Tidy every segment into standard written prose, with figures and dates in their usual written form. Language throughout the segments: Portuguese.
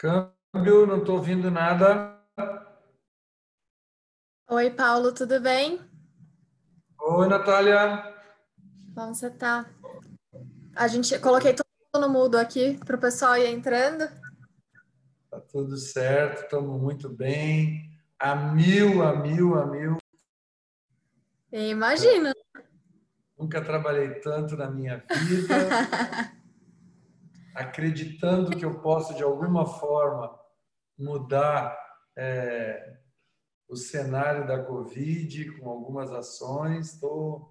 Câmbio, não estou ouvindo nada. Oi, Paulo, tudo bem? Oi, Natália. Como você tá? Coloquei todo mundo no mudo aqui para o pessoal ir entrando. Tá tudo certo, estamos muito bem. A mil, a mil, a mil. Imagina. Nunca trabalhei tanto na minha vida, acreditando que eu posso, de alguma forma, mudar o cenário da Covid com algumas ações. Estou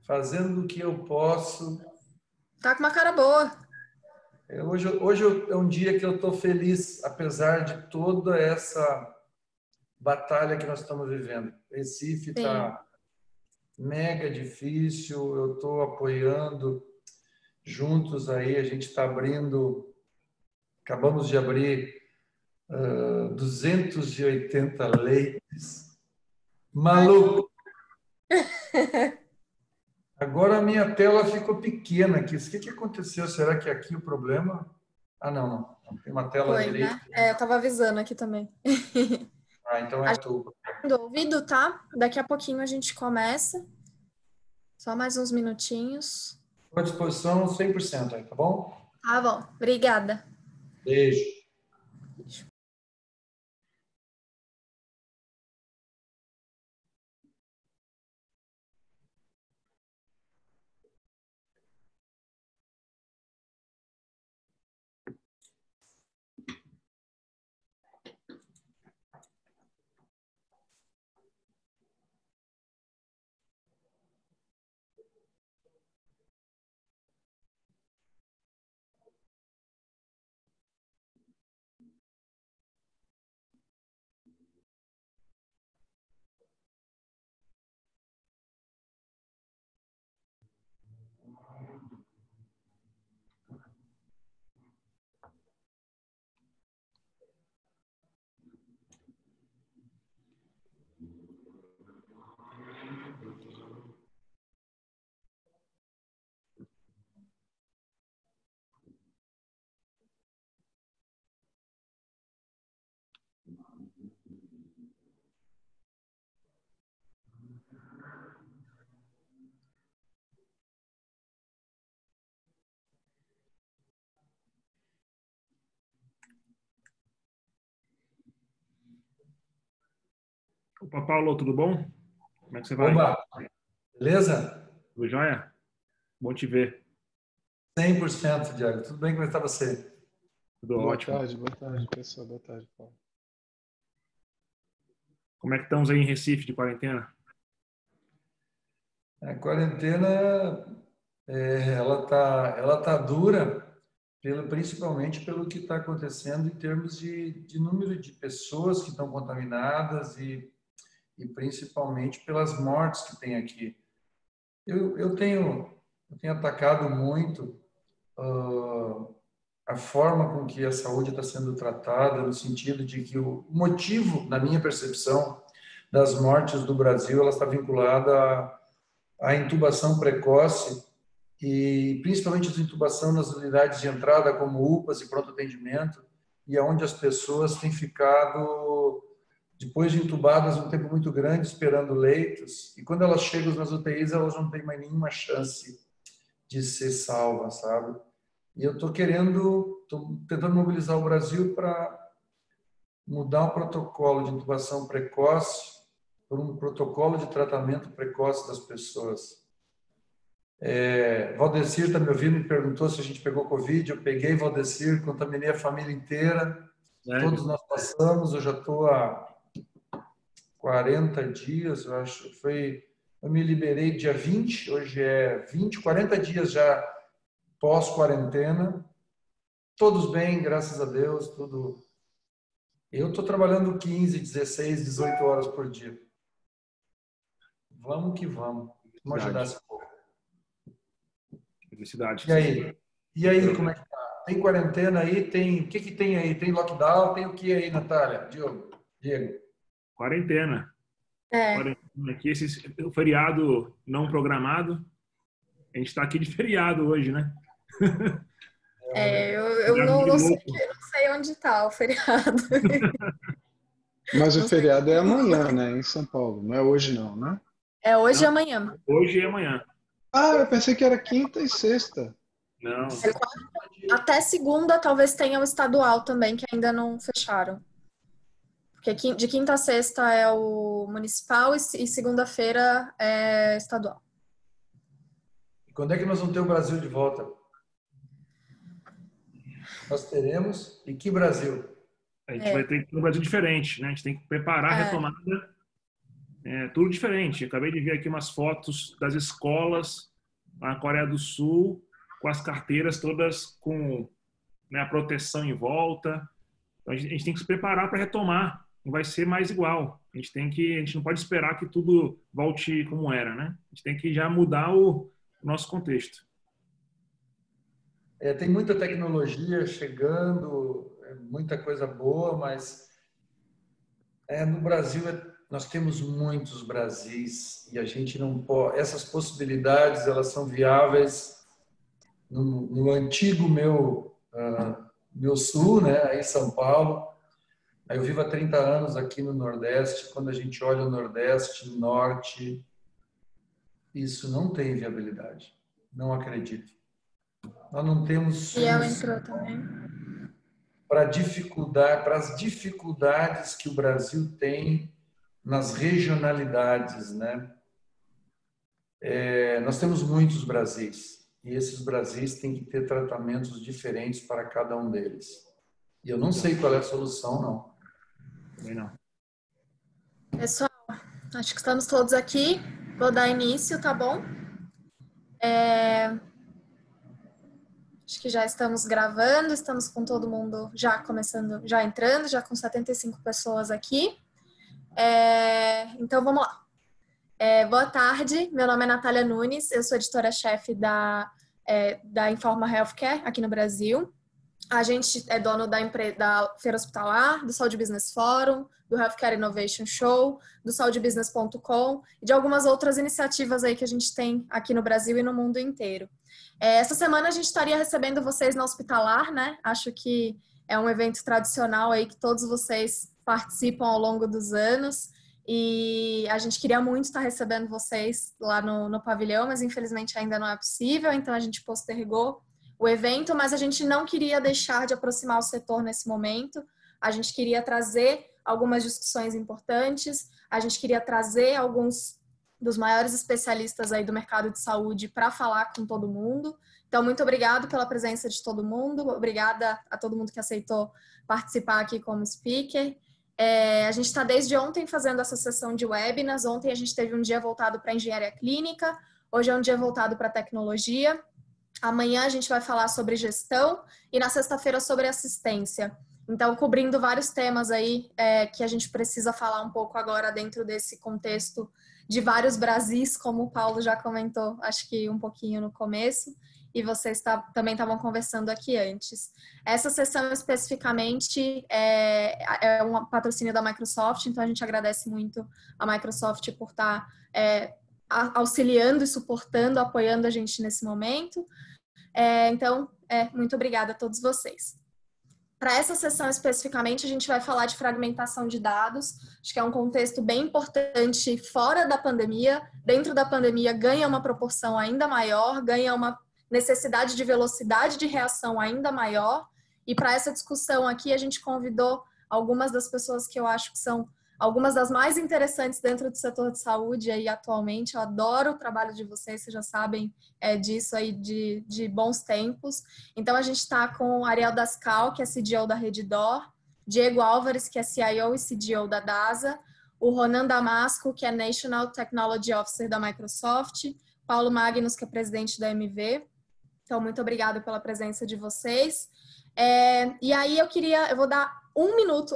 fazendo o que eu posso. Tá com uma cara boa. Hoje é um dia que eu estou feliz, apesar de toda essa batalha que nós estamos vivendo. Recife Sim. está mega difícil, eu estou apoiando juntos aí, a gente está abrindo, acabamos de abrir 280 leitos. Maluco! Agora a minha tela ficou pequena aqui. O que aconteceu? Será que é aqui o problema? Ah, não, não. Tem uma tela Foi, direita. né? Eu tava avisando aqui também. Ah, então A é gente tu. tá do ouvido, tá? Daqui a pouquinho a gente começa. Só mais uns minutinhos. Estou à disposição 100% aí, tá bom? Tá bom, obrigada. Beijo. Opa, Paulo, tudo bom? Como é que você vai? Oba, beleza? Tudo jóia? Bom te ver. 100%, Diago. Tudo bem? Como está você? Tudo ótimo. Boa tarde, pessoal. Boa tarde, Paulo. Como é que estamos aí em Recife de quarentena? A quarentena, ela tá dura, principalmente pelo que está acontecendo em termos de número de pessoas que estão contaminadas e principalmente pelas mortes que tem aqui. Eu tenho atacado muito a forma com que a saúde está sendo tratada, no sentido de que o motivo, na minha percepção, das mortes do Brasil, ela está vinculada à intubação precoce e principalmente a intubação nas unidades de entrada, como UPAs e pronto atendimento, e aonde as pessoas têm ficado, depois de intubadas, um tempo muito grande esperando leitos, e quando elas chegam nas UTIs, elas não têm mais nenhuma chance de ser salvas, sabe? E eu estou tentando mobilizar o Brasil para mudar o protocolo de intubação precoce por um protocolo de tratamento precoce das pessoas. Valdecir está me ouvindo, me perguntou se a gente pegou Covid. Eu peguei, Valdecir, contaminei a família inteira. Todos nós passamos. Eu já estou há 40 dias, eu acho. Eu me liberei dia 20, hoje é 20, 40 dias já pós-quarentena. Todos bem, graças a Deus, tudo. Eu estou trabalhando 15, 16, 18 horas por dia. Vamos que vamos. Vamos ajudar esse povo. Felicidade. E aí, como é que tá? Tem quarentena aí? O que tem aí? Tem lockdown? Tem o que aí, Natália? Diego? Quarentena. Quarentena aqui, o feriado não programado. A gente está aqui de feriado hoje, né? Eu não sei onde está o feriado. Mas o feriado é amanhã, né? Em São Paulo. Não é hoje não, né? É hoje e amanhã. Hoje e amanhã. Ah, eu pensei que era quinta e sexta. Não. Até segunda talvez tenha o estadual também, que ainda não fecharam. Porque de quinta a sexta é o municipal e segunda-feira é estadual. E quando é que nós vamos ter o Brasil de volta? Nós teremos. E que Brasil? A gente vai ter que ter um Brasil diferente, né? A gente tem que preparar a retomada. Tudo diferente. Acabei de ver aqui umas fotos das escolas na Coreia do Sul, com as carteiras todas com, né, a proteção em volta. Então, a gente tem que se preparar para retomar. Não vai ser mais igual. A gente não pode esperar que tudo volte como era, né? A gente tem que já mudar o nosso contexto. Tem muita tecnologia chegando, muita coisa boa, mas no Brasil nós temos muitos Brasis e a gente não pode. Essas possibilidades elas são viáveis no antigo meu sul, né, aí em São Paulo. Aí eu vivo há 30 anos aqui no Nordeste. Quando a gente olha o Nordeste, o Norte, isso não tem viabilidade. Não acredito. Nós não temos solução para as dificuldades que o Brasil tem nas regionalidades, né? Nós temos muitos Brasis e esses Brasis têm que ter tratamentos diferentes para cada um deles. E eu não sei qual é a solução, não. Também não. Pessoal, acho que estamos todos aqui. Vou dar início, tá bom? Acho que já estamos gravando, estamos com todo mundo já começando, já entrando, já com 75 pessoas aqui. Então, vamos lá. Boa tarde, meu nome é Natália Nunes, eu sou editora-chefe da Informa Healthcare aqui no Brasil. A gente é dono da Feira Hospitalar, do Saúde Business Forum, do Healthcare Innovation Show, do saudebusiness.com e de algumas outras iniciativas aí que a gente tem aqui no Brasil e no mundo inteiro. Essa semana a gente estaria recebendo vocês na Hospitalar, né? Acho que é um evento tradicional aí que todos vocês participam ao longo dos anos e a gente queria muito estar recebendo vocês lá no pavilhão, mas infelizmente ainda não é possível, então a gente postergou o evento, mas a gente não queria deixar de aproximar o setor nesse momento. A gente queria trazer algumas discussões importantes, a gente queria trazer alguns dos maiores especialistas aí do mercado de saúde para falar com todo mundo. Então, muito obrigado pela presença de todo mundo, obrigada a todo mundo que aceitou participar aqui como speaker. A gente está desde ontem fazendo essa sessão de webinars. Ontem a gente teve um dia voltado para engenharia clínica, hoje é um dia voltado para tecnologia. Amanhã a gente vai falar sobre gestão e na sexta-feira sobre assistência. Então, cobrindo vários temas aí que a gente precisa falar um pouco agora dentro desse contexto de vários Brasis, como o Paulo já comentou, acho que um pouquinho no começo. e vocês também estavam conversando aqui antes. Essa sessão especificamente é um patrocínio da Microsoft, então a gente agradece muito a Microsoft por estar auxiliando e suportando, apoiando a gente nesse momento. Então, muito obrigada a todos vocês. Para essa sessão especificamente, a gente vai falar de fragmentação de dados. Acho que é um contexto bem importante fora da pandemia. Dentro da pandemia, ganha uma proporção ainda maior, ganha uma necessidade de velocidade de reação ainda maior. E para essa discussão aqui, a gente convidou algumas das pessoas que eu acho que são algumas das mais interessantes dentro do setor de saúde aí atualmente. Eu adoro o trabalho de vocês, vocês já sabem disso aí de bons tempos. Então, a gente está com Ariel Dascal, que é CDO da Redditor, Diego Álvares, que é CIO e CDO da DASA, o Ronan Damasco, que é National Technology Officer da Microsoft, Paulo Magnus, que é presidente da MV. Então, muito obrigada pela presença de vocês. E aí, eu vou dar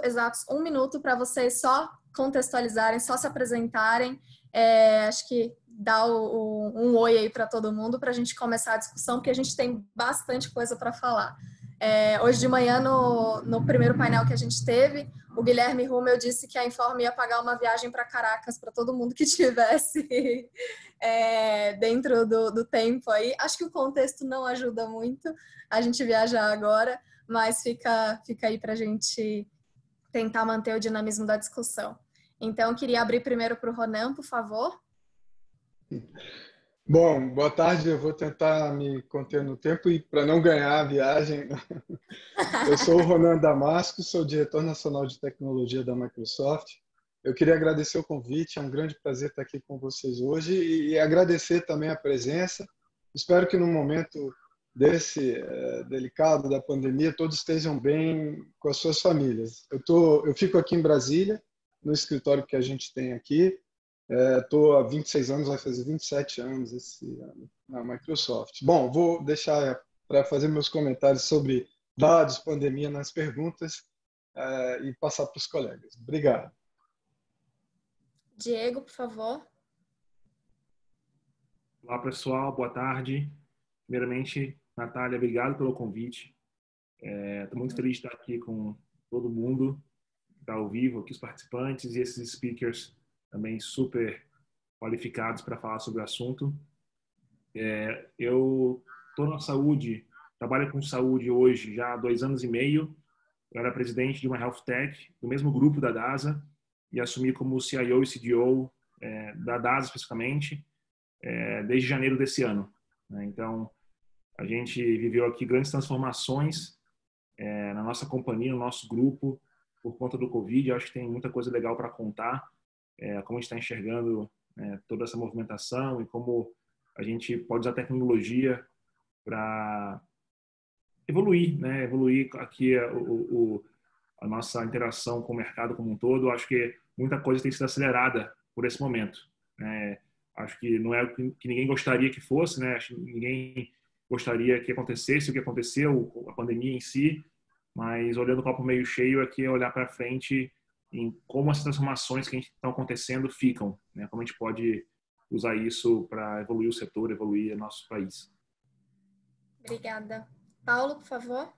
exatos um minuto para vocês só contextualizarem, só se apresentarem. Acho que dá um oi aí para todo mundo para a gente começar a discussão, porque a gente tem bastante coisa para falar. Hoje de manhã, no primeiro painel que a gente teve, o Guilherme Rummel disse que a Informa ia pagar uma viagem para Caracas para todo mundo que tivesse dentro do tempo aí. Acho que o contexto não ajuda muito a gente viajar agora, mas fica aí para a gente tentar manter o dinamismo da discussão. Então, eu queria abrir primeiro para o Ronan, por favor. Bom, boa tarde. Eu vou tentar me conter no tempo e para não ganhar a viagem. Eu sou o Ronan Damasco, sou diretor nacional de tecnologia da Microsoft. Eu queria agradecer o convite, é um grande prazer estar aqui com vocês hoje e agradecer também a presença. Espero que no momento desse delicado da pandemia todos estejam bem com as suas famílias. Eu fico aqui em Brasília, no escritório que a gente tem aqui. Estou há 26 anos, vai fazer 27 anos esse ano na Microsoft. Bom, vou deixar para fazer meus comentários sobre dados, pandemia nas perguntas e passar para os colegas. Obrigado. Diego, por favor. Olá, pessoal. Boa tarde. Primeiramente, Natália, obrigado pelo convite. Estou muito feliz de estar aqui com todo mundo que está ao vivo, aqui os participantes e esses speakers também super qualificados para falar sobre o assunto. Eu estou na saúde, trabalho com saúde hoje já há 2 anos e meio. Eu era presidente de uma health tech, do mesmo grupo da DASA, e assumi como CIO e CDO da DASA especificamente, desde janeiro desse ano. Então, a gente viveu aqui grandes transformações na nossa companhia, no nosso grupo, por conta do Covid. Eu acho que tem muita coisa legal para contar, como a gente está enxergando toda essa movimentação e como a gente pode usar a tecnologia para evoluir, né? Evoluir aqui a nossa interação com o mercado como um todo. Eu acho que muita coisa tem sido acelerada por esse momento. Acho que não é o que ninguém gostaria que fosse, né? Acho que ninguém gostaria que acontecesse o que aconteceu, a pandemia em si, mas olhando o copo meio cheio aqui é olhar para frente em como essas transformações que estão acontecendo ficam, né? Como a gente pode usar isso para evoluir o setor, evoluir o nosso país. Obrigada. Paulo, por favor.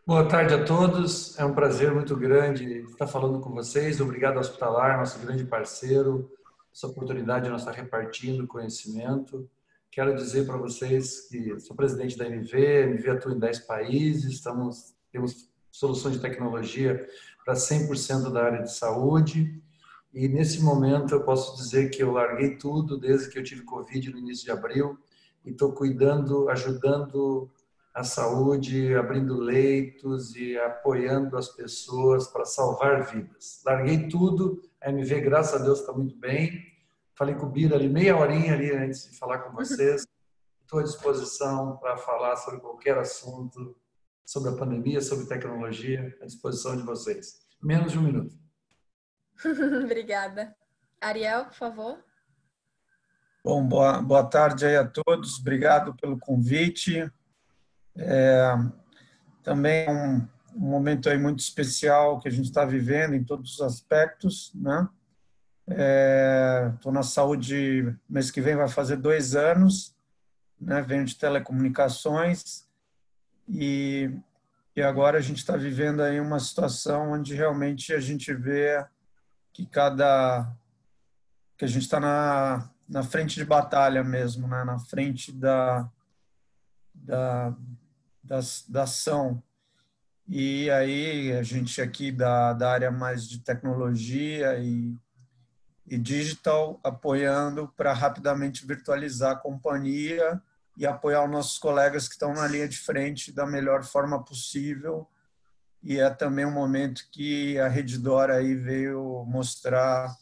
Boa tarde a todos. É um prazer muito grande estar falando com vocês. Obrigado ao Hospitalar, nosso grande parceiro. Essa oportunidade de nós estar repartindo conhecimento. Quero dizer para vocês que sou presidente da MV. A MV atua em 10 países. Temos soluções de tecnologia para 100% da área de saúde. E nesse momento eu posso dizer que eu larguei tudo desde que eu tive Covid no início de abril e estou cuidando, ajudando a saúde, abrindo leitos e apoiando as pessoas para salvar vidas. Larguei tudo, a MV, graças a Deus, está muito bem. Falei com o Bira ali, meia horinha ali antes de falar com vocês. Estou à disposição para falar sobre qualquer assunto, sobre a pandemia, sobre tecnologia, à disposição de vocês. Menos de 1 minuto. Obrigada. Ariel, por favor. Bom, boa tarde aí a todos. Obrigado pelo convite. Também um momento aí muito especial que a gente está vivendo em todos os aspectos, né? Estou na saúde, mês que vem vai fazer 2 anos, né? Venho de telecomunicações e agora a gente está vivendo aí uma situação onde realmente a gente vê que a gente está na frente de batalha mesmo, né? Na frente da ação. E aí a gente aqui da área mais de tecnologia e digital apoiando para rapidamente virtualizar a companhia e apoiar os nossos colegas que estão na linha de frente da melhor forma possível. E é também um momento que a Redditor aí veio mostrar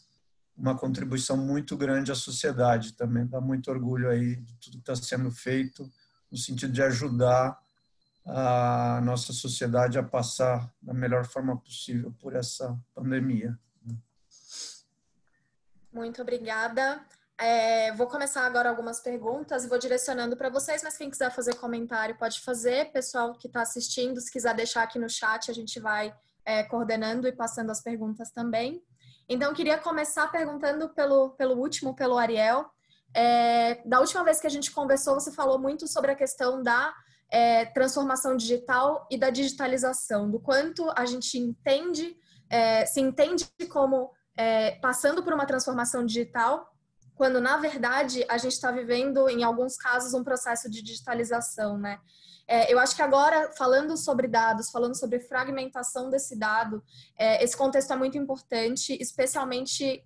uma contribuição muito grande à sociedade também. Dá muito orgulho aí de tudo que está sendo feito no sentido de ajudar a nossa sociedade a passar da melhor forma possível por essa pandemia. Muito obrigada. Vou começar agora algumas perguntas e vou direcionando para vocês, mas quem quiser fazer comentário pode fazer. Pessoal que está assistindo, se quiser deixar aqui no chat, a gente vai coordenando e passando as perguntas também. Então, queria começar perguntando pelo último, pelo Ariel. Da última vez que a gente conversou, você falou muito sobre a questão da transformação digital e da digitalização, do quanto a gente se entende como passando por uma transformação digital, quando, na verdade, a gente está vivendo, em alguns casos, um processo de digitalização, né? Eu acho que agora, falando sobre dados, falando sobre fragmentação desse dado, esse contexto é muito importante, especialmente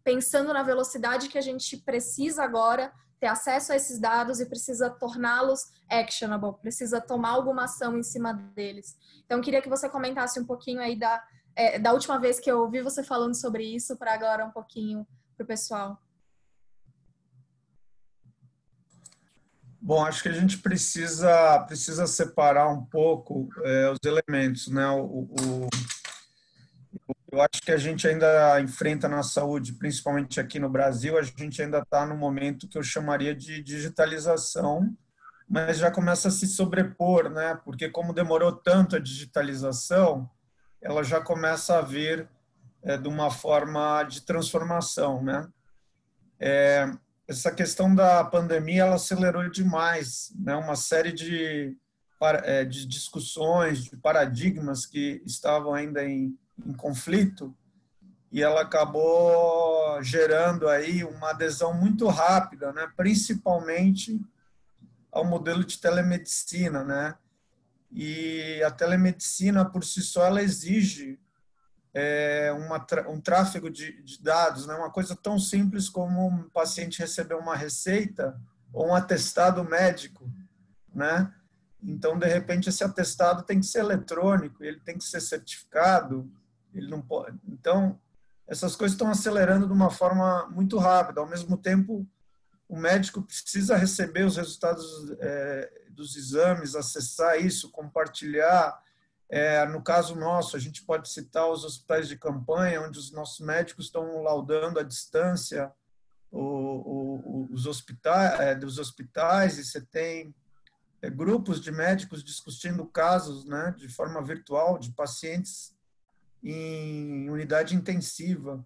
pensando na velocidade que a gente precisa agora ter acesso a esses dados e precisa torná-los actionable, precisa tomar alguma ação em cima deles. Então, queria que você comentasse um pouquinho aí da última vez que eu ouvi você falando sobre isso, para agora um pouquinho para o pessoal. Bom, acho que a gente precisa separar um pouco os elementos, né? Eu acho que a gente ainda enfrenta na saúde, principalmente aqui no Brasil, a gente ainda está no momento que eu chamaria de digitalização, mas já começa a se sobrepor, né? Porque como demorou tanto a digitalização, ela já começa a vir de uma forma de transformação, né? Essa questão da pandemia, ela acelerou demais, né? Uma série de discussões, de paradigmas que estavam ainda em conflito, e ela acabou gerando aí uma adesão muito rápida, né? Principalmente ao modelo de telemedicina, né? E a telemedicina, por si só, ela exige um tráfego de dados, né? Uma coisa tão simples como um paciente receber uma receita ou um atestado médico, né? Então, de repente, esse atestado tem que ser eletrônico, ele tem que ser certificado, ele não pode. Então, essas coisas estão acelerando de uma forma muito rápida. Ao mesmo tempo, o médico precisa receber os resultados dos exames, acessar isso, compartilhar. No caso nosso, a gente pode citar os hospitais de campanha, onde os nossos médicos estão laudando à distância os dos hospitais, e você tem grupos de médicos discutindo casos, né, de forma virtual, de pacientes em unidade intensiva.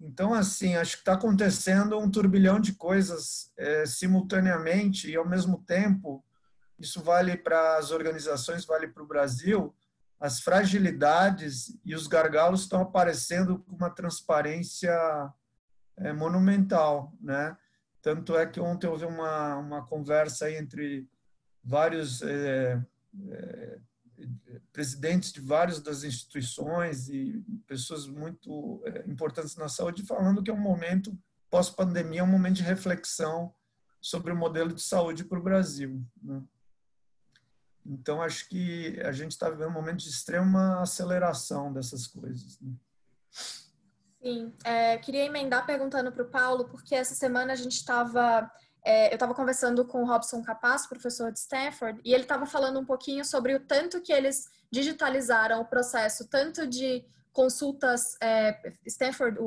Então, assim, acho que está acontecendo um turbilhão de coisas simultaneamente, e, ao mesmo tempo, isso vale para as organizações, vale para o Brasil, as fragilidades e os gargalos estão aparecendo com uma transparência monumental, né? Tanto é que ontem houve uma conversa aí entre vários presidentes de várias das instituições e pessoas muito importantes na saúde, falando que é um momento, pós-pandemia, é um momento de reflexão sobre o modelo de saúde para o Brasil, né? Então, acho que a gente está vivendo um momento de extrema aceleração dessas coisas, né? Sim, queria emendar perguntando para o Paulo, porque essa semana a gente eu estava conversando com o Robson Capaz, professor de Stanford, e ele estava falando um pouquinho sobre o tanto que eles digitalizaram o processo, tanto de consultas, Stanford,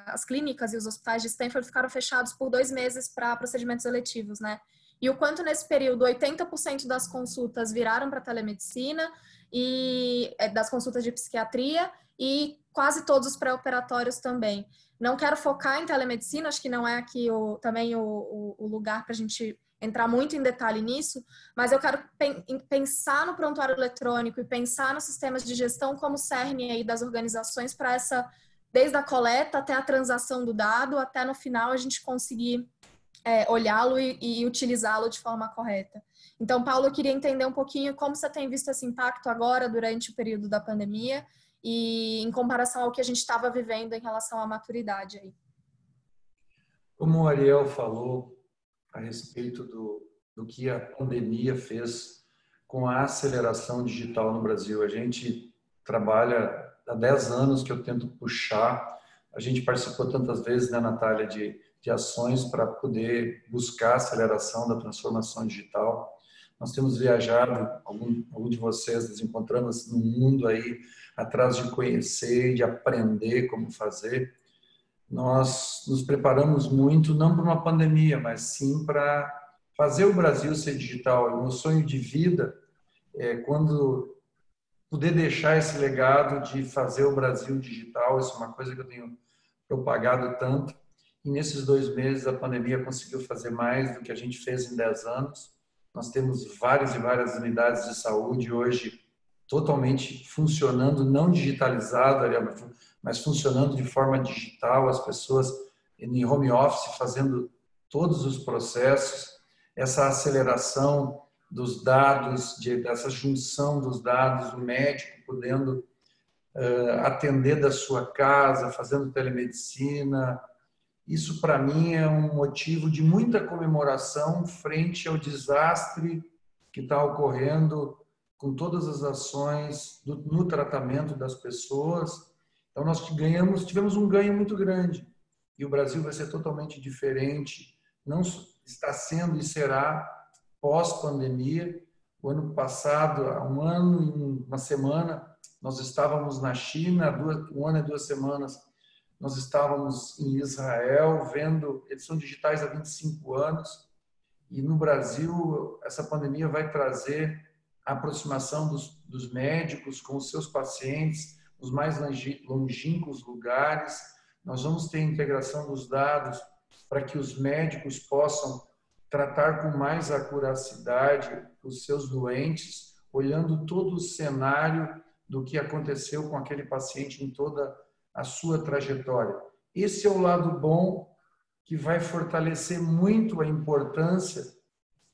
as clínicas e os hospitais de Stanford ficaram fechados por 2 meses para procedimentos eletivos, né? E o quanto nesse período 80% das consultas viraram para telemedicina, e das consultas de psiquiatria, e quase todos os pré-operatórios também. Não quero focar em telemedicina, acho que não é aqui também o lugar para a gente entrar muito em detalhe nisso, mas eu quero pensar no prontuário eletrônico e pensar nos sistemas de gestão como cerne aí das organizações para desde a coleta até a transação do dado, até no final a gente conseguir olhá-lo e utilizá-lo de forma correta. Então, Paulo, eu queria entender um pouquinho como você tem visto esse impacto agora durante o período da pandemia e em comparação ao que a gente estava vivendo em relação à maturidade aí. Como o Ariel falou a respeito do que a pandemia fez com a aceleração digital no Brasil, a gente trabalha há 10 anos que eu tento puxar, a gente participou tantas vezes, né, Natália, de ações para poder buscar a aceleração da transformação digital. Nós temos viajado, algum de vocês nos encontramos no mundo aí, atrás de conhecer, de aprender como fazer. Nós nos preparamos muito, não para uma pandemia, mas sim para fazer o Brasil ser digital. O meu sonho de vida é quando poder deixar esse legado de fazer o Brasil digital. Isso é uma coisa que eu tenho propagado tanto. E nesses 2 meses a pandemia conseguiu fazer mais do que a gente fez em 10 anos. Nós temos várias e várias unidades de saúde hoje totalmente funcionando, não digitalizado, mas funcionando de forma digital, as pessoas em home office fazendo todos os processos, essa aceleração dos dados, dessa junção dos dados, o médico podendo atender da sua casa, fazendo telemedicina. Isso, para mim, é um motivo de muita comemoração frente ao desastre que está ocorrendo com todas as ações no tratamento das pessoas. Então, nós tivemos um ganho muito grande. E o Brasil vai ser totalmente diferente. Não está sendo e será pós-pandemia. O ano passado, há 1 ano e 1 semana, nós estávamos na China, 1 ano e 2 semanas, nós estávamos em Israel vendo edição digitais há 25 anos e no Brasil essa pandemia vai trazer a aproximação dos médicos com os seus pacientes, os mais longínquos lugares. Nós vamos ter integração dos dados para que os médicos possam tratar com mais acuracidade os seus doentes, olhando todo o cenário do que aconteceu com aquele paciente em toda a sua trajetória. Esse é o lado bom que vai fortalecer muito a importância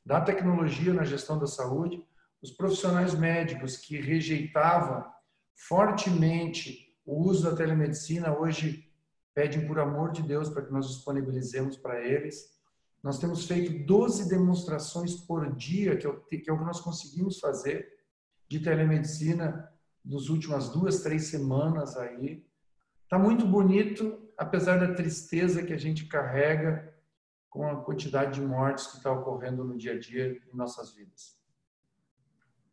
da tecnologia na gestão da saúde. Os profissionais médicos que rejeitavam fortemente o uso da telemedicina, hoje pedem, por amor de Deus, para que nós disponibilizemos para eles. Nós temos feito 12 demonstrações por dia, que é o que nós conseguimos fazer de telemedicina nas últimas 2, 3 semanas aí. Está muito bonito, apesar da tristeza que a gente carrega com a quantidade de mortes que está ocorrendo no dia a dia em nossas vidas.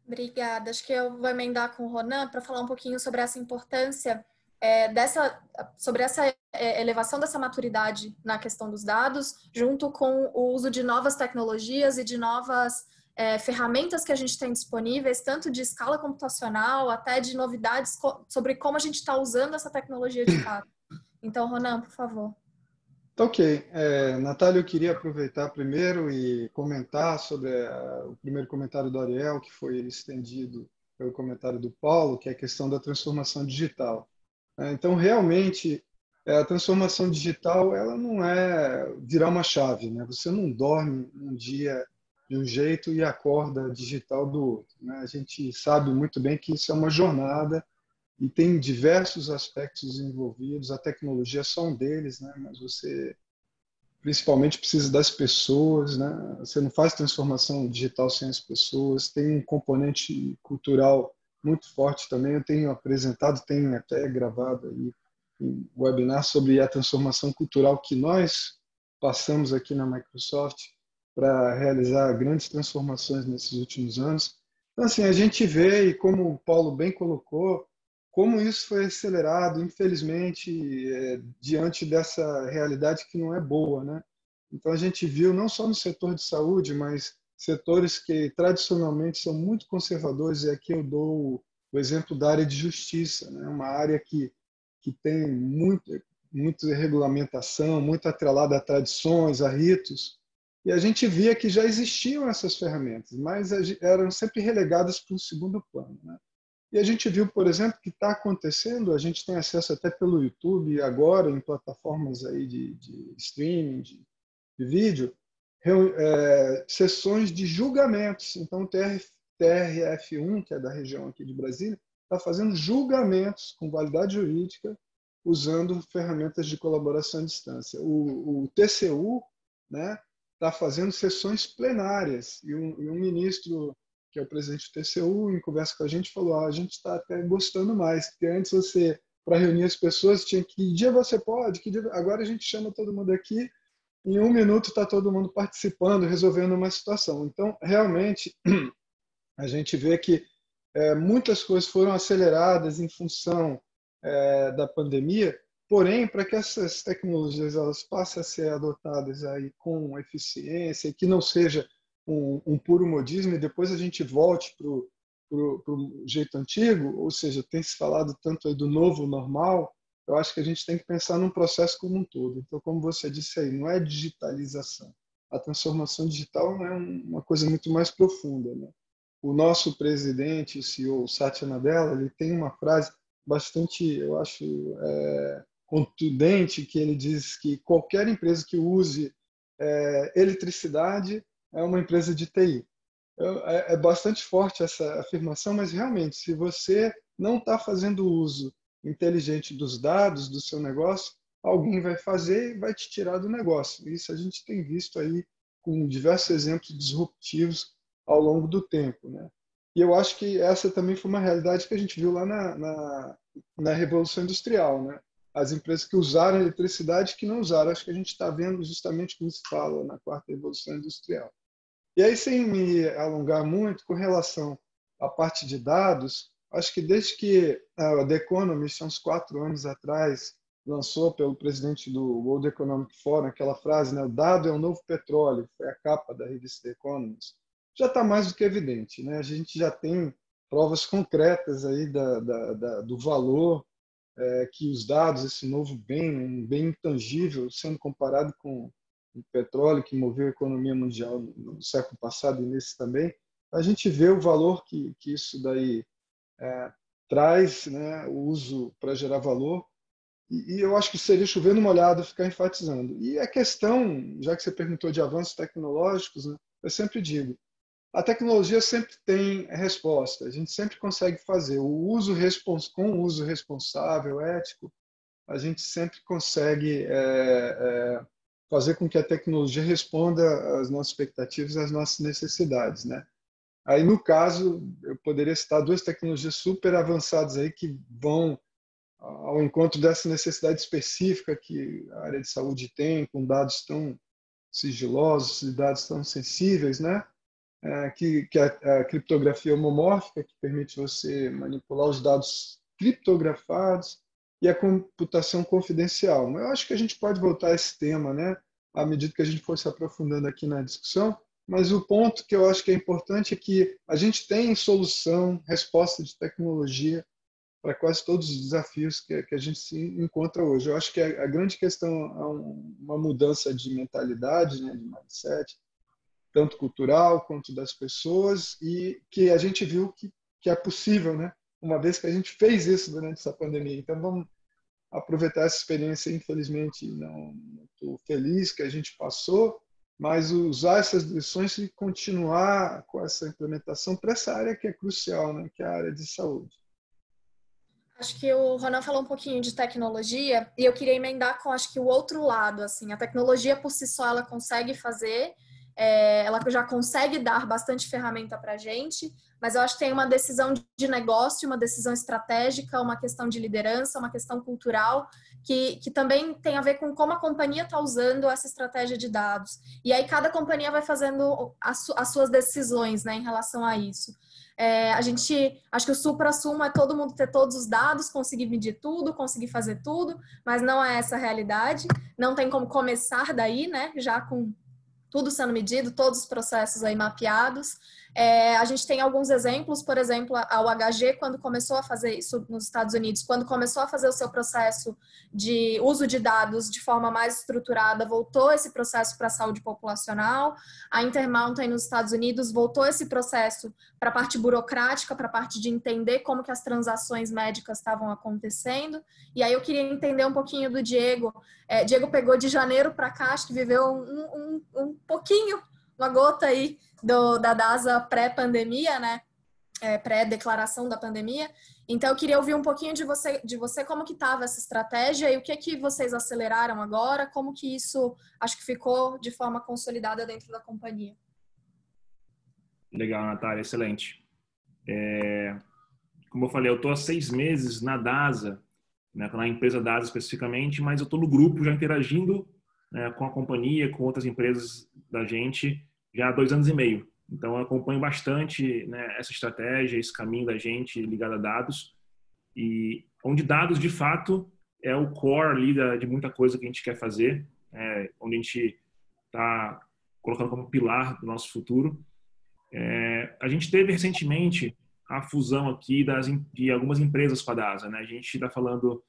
Obrigada. Acho que eu vou emendar com o Ronan para falar um pouquinho sobre essa importância, sobre essa elevação dessa maturidade na questão dos dados, junto com o uso de novas tecnologias e de novas ferramentas que a gente tem disponíveis, tanto de escala computacional até de novidades sobre como a gente está usando essa tecnologia de fato. Então, Ronan, por favor. Ok. Natália, eu queria aproveitar primeiro e comentar sobre o primeiro comentário do Ariel, que foi estendido pelo comentário do Paulo, que é a questão da transformação digital. Então, realmente, a transformação digital ela não é virar uma chave, né? Você não dorme um dia de um jeito e acorda digital do outro, né? A gente sabe muito bem que isso é uma jornada e tem diversos aspectos envolvidos. A tecnologia é só um deles, né? Mas você principalmente precisa das pessoas, né? Você não faz transformação digital sem as pessoas. Tem um componente cultural muito forte também. Eu tenho apresentado, tenho até gravado aí um webinar sobre a transformação cultural que nós passamos aqui na Microsoft para realizar grandes transformações nesses últimos anos. Então, assim, a gente vê, e como o Paulo bem colocou, como isso foi acelerado, infelizmente, diante dessa realidade que não é boa, né? Então, a gente viu, não só no setor de saúde, mas setores que tradicionalmente são muito conservadores, e aqui eu dou o exemplo da área de justiça, né? Uma área que que tem muita regulamentação, muito atrelada a tradições, a ritos, e a gente via que já existiam essas ferramentas, mas eram sempre relegadas para um segundo plano, né? E a gente viu, por exemplo, que está acontecendo, a gente tem acesso até pelo YouTube agora, em plataformas aí de streaming, de vídeo, sessões de julgamentos. Então, o TRF1, que é da região aqui de Brasília, está fazendo julgamentos com validade jurídica usando ferramentas de colaboração à distância. O TCU, né, está fazendo sessões plenárias e um ministro, que é o presidente do TCU, em conversa com a gente, falou: a gente está até gostando mais, porque antes você, para reunir as pessoas, tinha que dia você pode, que dia... agora a gente chama todo mundo aqui, em 1 minuto está todo mundo participando, resolvendo uma situação. Então, realmente, a gente vê que muitas coisas foram aceleradas em função da pandemia, porém, para que essas tecnologias elas passem a ser adotadas aí com eficiência, e que não seja um puro modismo, e depois a gente volte para o jeito antigo, ou seja, tem se falado tanto aí do novo normal, eu acho que a gente tem que pensar num processo como um todo. Então, como você disse aí, não é digitalização. A transformação digital é uma coisa muito mais profunda, né? O nosso presidente, o CEO Satya Nadella, ele tem uma frase bastante, eu acho, contundente, que ele diz que qualquer empresa que use eletricidade é uma empresa de TI. É bastante forte essa afirmação, mas realmente, se você não está fazendo uso inteligente dos dados do seu negócio, alguém vai fazer e vai te tirar do negócio. Isso a gente tem visto aí com diversos exemplos disruptivos ao longo do tempo, né? E eu acho que essa também foi uma realidade que a gente viu lá na Revolução Industrial, né? As empresas que usaram eletricidade e que não usaram. Acho que a gente está vendo justamente como se fala na 4ª Revolução Industrial. E aí, sem me alongar muito, com relação à parte de dados, acho que desde que a The Economist, há uns 4 anos atrás, lançou pelo presidente do World Economic Forum aquela frase, né, o dado é o novo petróleo, foi a capa da revista The Economist, já está mais do que evidente, né? A gente já tem provas concretas aí do valor que os dados, esse novo bem, um bem intangível, sendo comparado com o petróleo que moveu a economia mundial no século passado e nesse também, a gente vê o valor que isso daí traz, né, o uso para gerar valor, e eu acho que seria chover no molhado ficar enfatizando. E a questão, já que você perguntou de avanços tecnológicos, né, eu sempre digo, a tecnologia sempre tem resposta, a gente sempre consegue fazer. Com o uso responsável, ético, a gente sempre consegue fazer com que a tecnologia responda às nossas expectativas, às nossas necessidades, né? Aí, no caso, eu poderia citar 2 tecnologias super avançadas aí que vão ao encontro dessa necessidade específica que a área de saúde tem, com dados tão sigilosos e dados tão sensíveis, né? Que a criptografia homomórfica, que permite você manipular os dados criptografados, e a computação confidencial. Eu acho que a gente pode voltar a esse tema, né, à medida que a gente for se aprofundando aqui na discussão, mas o ponto que eu acho que é importante é que a gente tem solução, resposta de tecnologia para quase todos os desafios que a gente se encontra hoje. Eu acho que a grande questão é uma mudança de mentalidade, né, de mindset, tanto cultural quanto das pessoas, e que a gente viu que é possível, né? Uma vez que a gente fez isso durante essa pandemia. Então, vamos aproveitar essa experiência, infelizmente, não muito feliz que a gente passou, mas usar essas lições e continuar com essa implementação para essa área que é crucial, né? Que é a área de saúde. Acho que o Ronan falou um pouquinho de tecnologia e eu queria emendar com, acho que o outro lado, assim, a tecnologia por si só ela consegue fazer, ela já consegue dar bastante ferramenta para a gente, mas eu acho que tem uma decisão de negócio, uma decisão estratégica, uma questão de liderança, uma questão cultural, que também tem a ver com como a companhia está usando essa estratégia de dados. E aí cada companhia vai fazendo as suas decisões, né, em relação a isso. Acho que o supra-sumo é todo mundo ter todos os dados, conseguir medir tudo, conseguir fazer tudo, mas não é essa a realidade. Não tem como começar daí, né, já com tudo sendo medido, todos os processos aí mapeados. A gente tem alguns exemplos, por exemplo, a UHG, quando começou a fazer isso nos Estados Unidos, quando começou a fazer o seu processo de uso de dados de forma mais estruturada, voltou esse processo para a saúde populacional. A Intermountain nos Estados Unidos voltou esse processo para a parte burocrática, para a parte de entender como que as transações médicas estavam acontecendo. E aí eu queria entender um pouquinho do Diego. Diego pegou de janeiro para cá, acho que viveu um pouquinho, uma gota aí da DASA pré-pandemia, né? Pré-declaração da pandemia. Então, eu queria ouvir um pouquinho de você como que estava essa estratégia e o que vocês aceleraram agora, como que isso, acho que ficou de forma consolidada dentro da companhia. Legal, Natália, excelente. Como eu falei, eu estou há 6 meses na DASA, né, na empresa DASA especificamente, mas eu estou no grupo já interagindo, né, com a companhia, com outras empresas da gente, já há 2 anos e meio. Então, eu acompanho bastante, né, essa estratégia, esse caminho da gente ligado a dados, e onde dados, de fato, é o core ali de muita coisa que a gente quer fazer, onde a gente está colocando como pilar do nosso futuro. A gente teve recentemente a fusão aqui de algumas empresas com a DASA, né? A gente está falando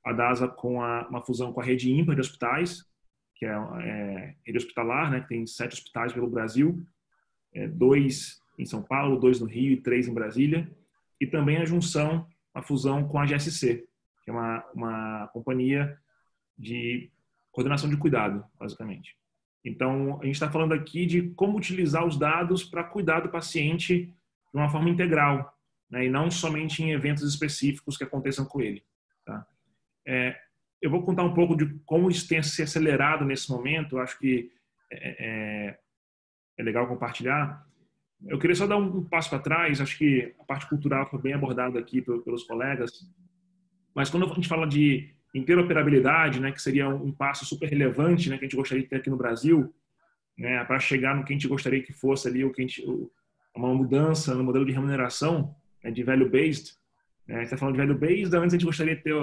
a DASA com uma fusão com a rede ímpar de hospitais, que é rede hospitalar, né? Que tem 7 hospitais pelo Brasil, 2 em São Paulo, 2 no Rio e 3 em Brasília, e também a fusão com a GSC, que é uma companhia de coordenação de cuidado, basicamente. Então, a gente está falando aqui de como utilizar os dados para cuidar do paciente de uma forma integral, né? E não somente em eventos específicos que aconteçam com ele. Tá? Eu vou contar um pouco de como isso tem se acelerado nesse momento. Eu acho que é legal compartilhar. Eu queria só dar um passo para trás. Acho que a parte cultural foi bem abordada aqui pelos colegas. Mas quando a gente fala de interoperabilidade, né, que seria um passo super relevante, né, que a gente gostaria de ter aqui no Brasil, né, para chegar no que a gente gostaria que fosse ali, uma mudança no modelo de remuneração, né, de value-based. A gente está falando de value-based, antes a gente gostaria de ter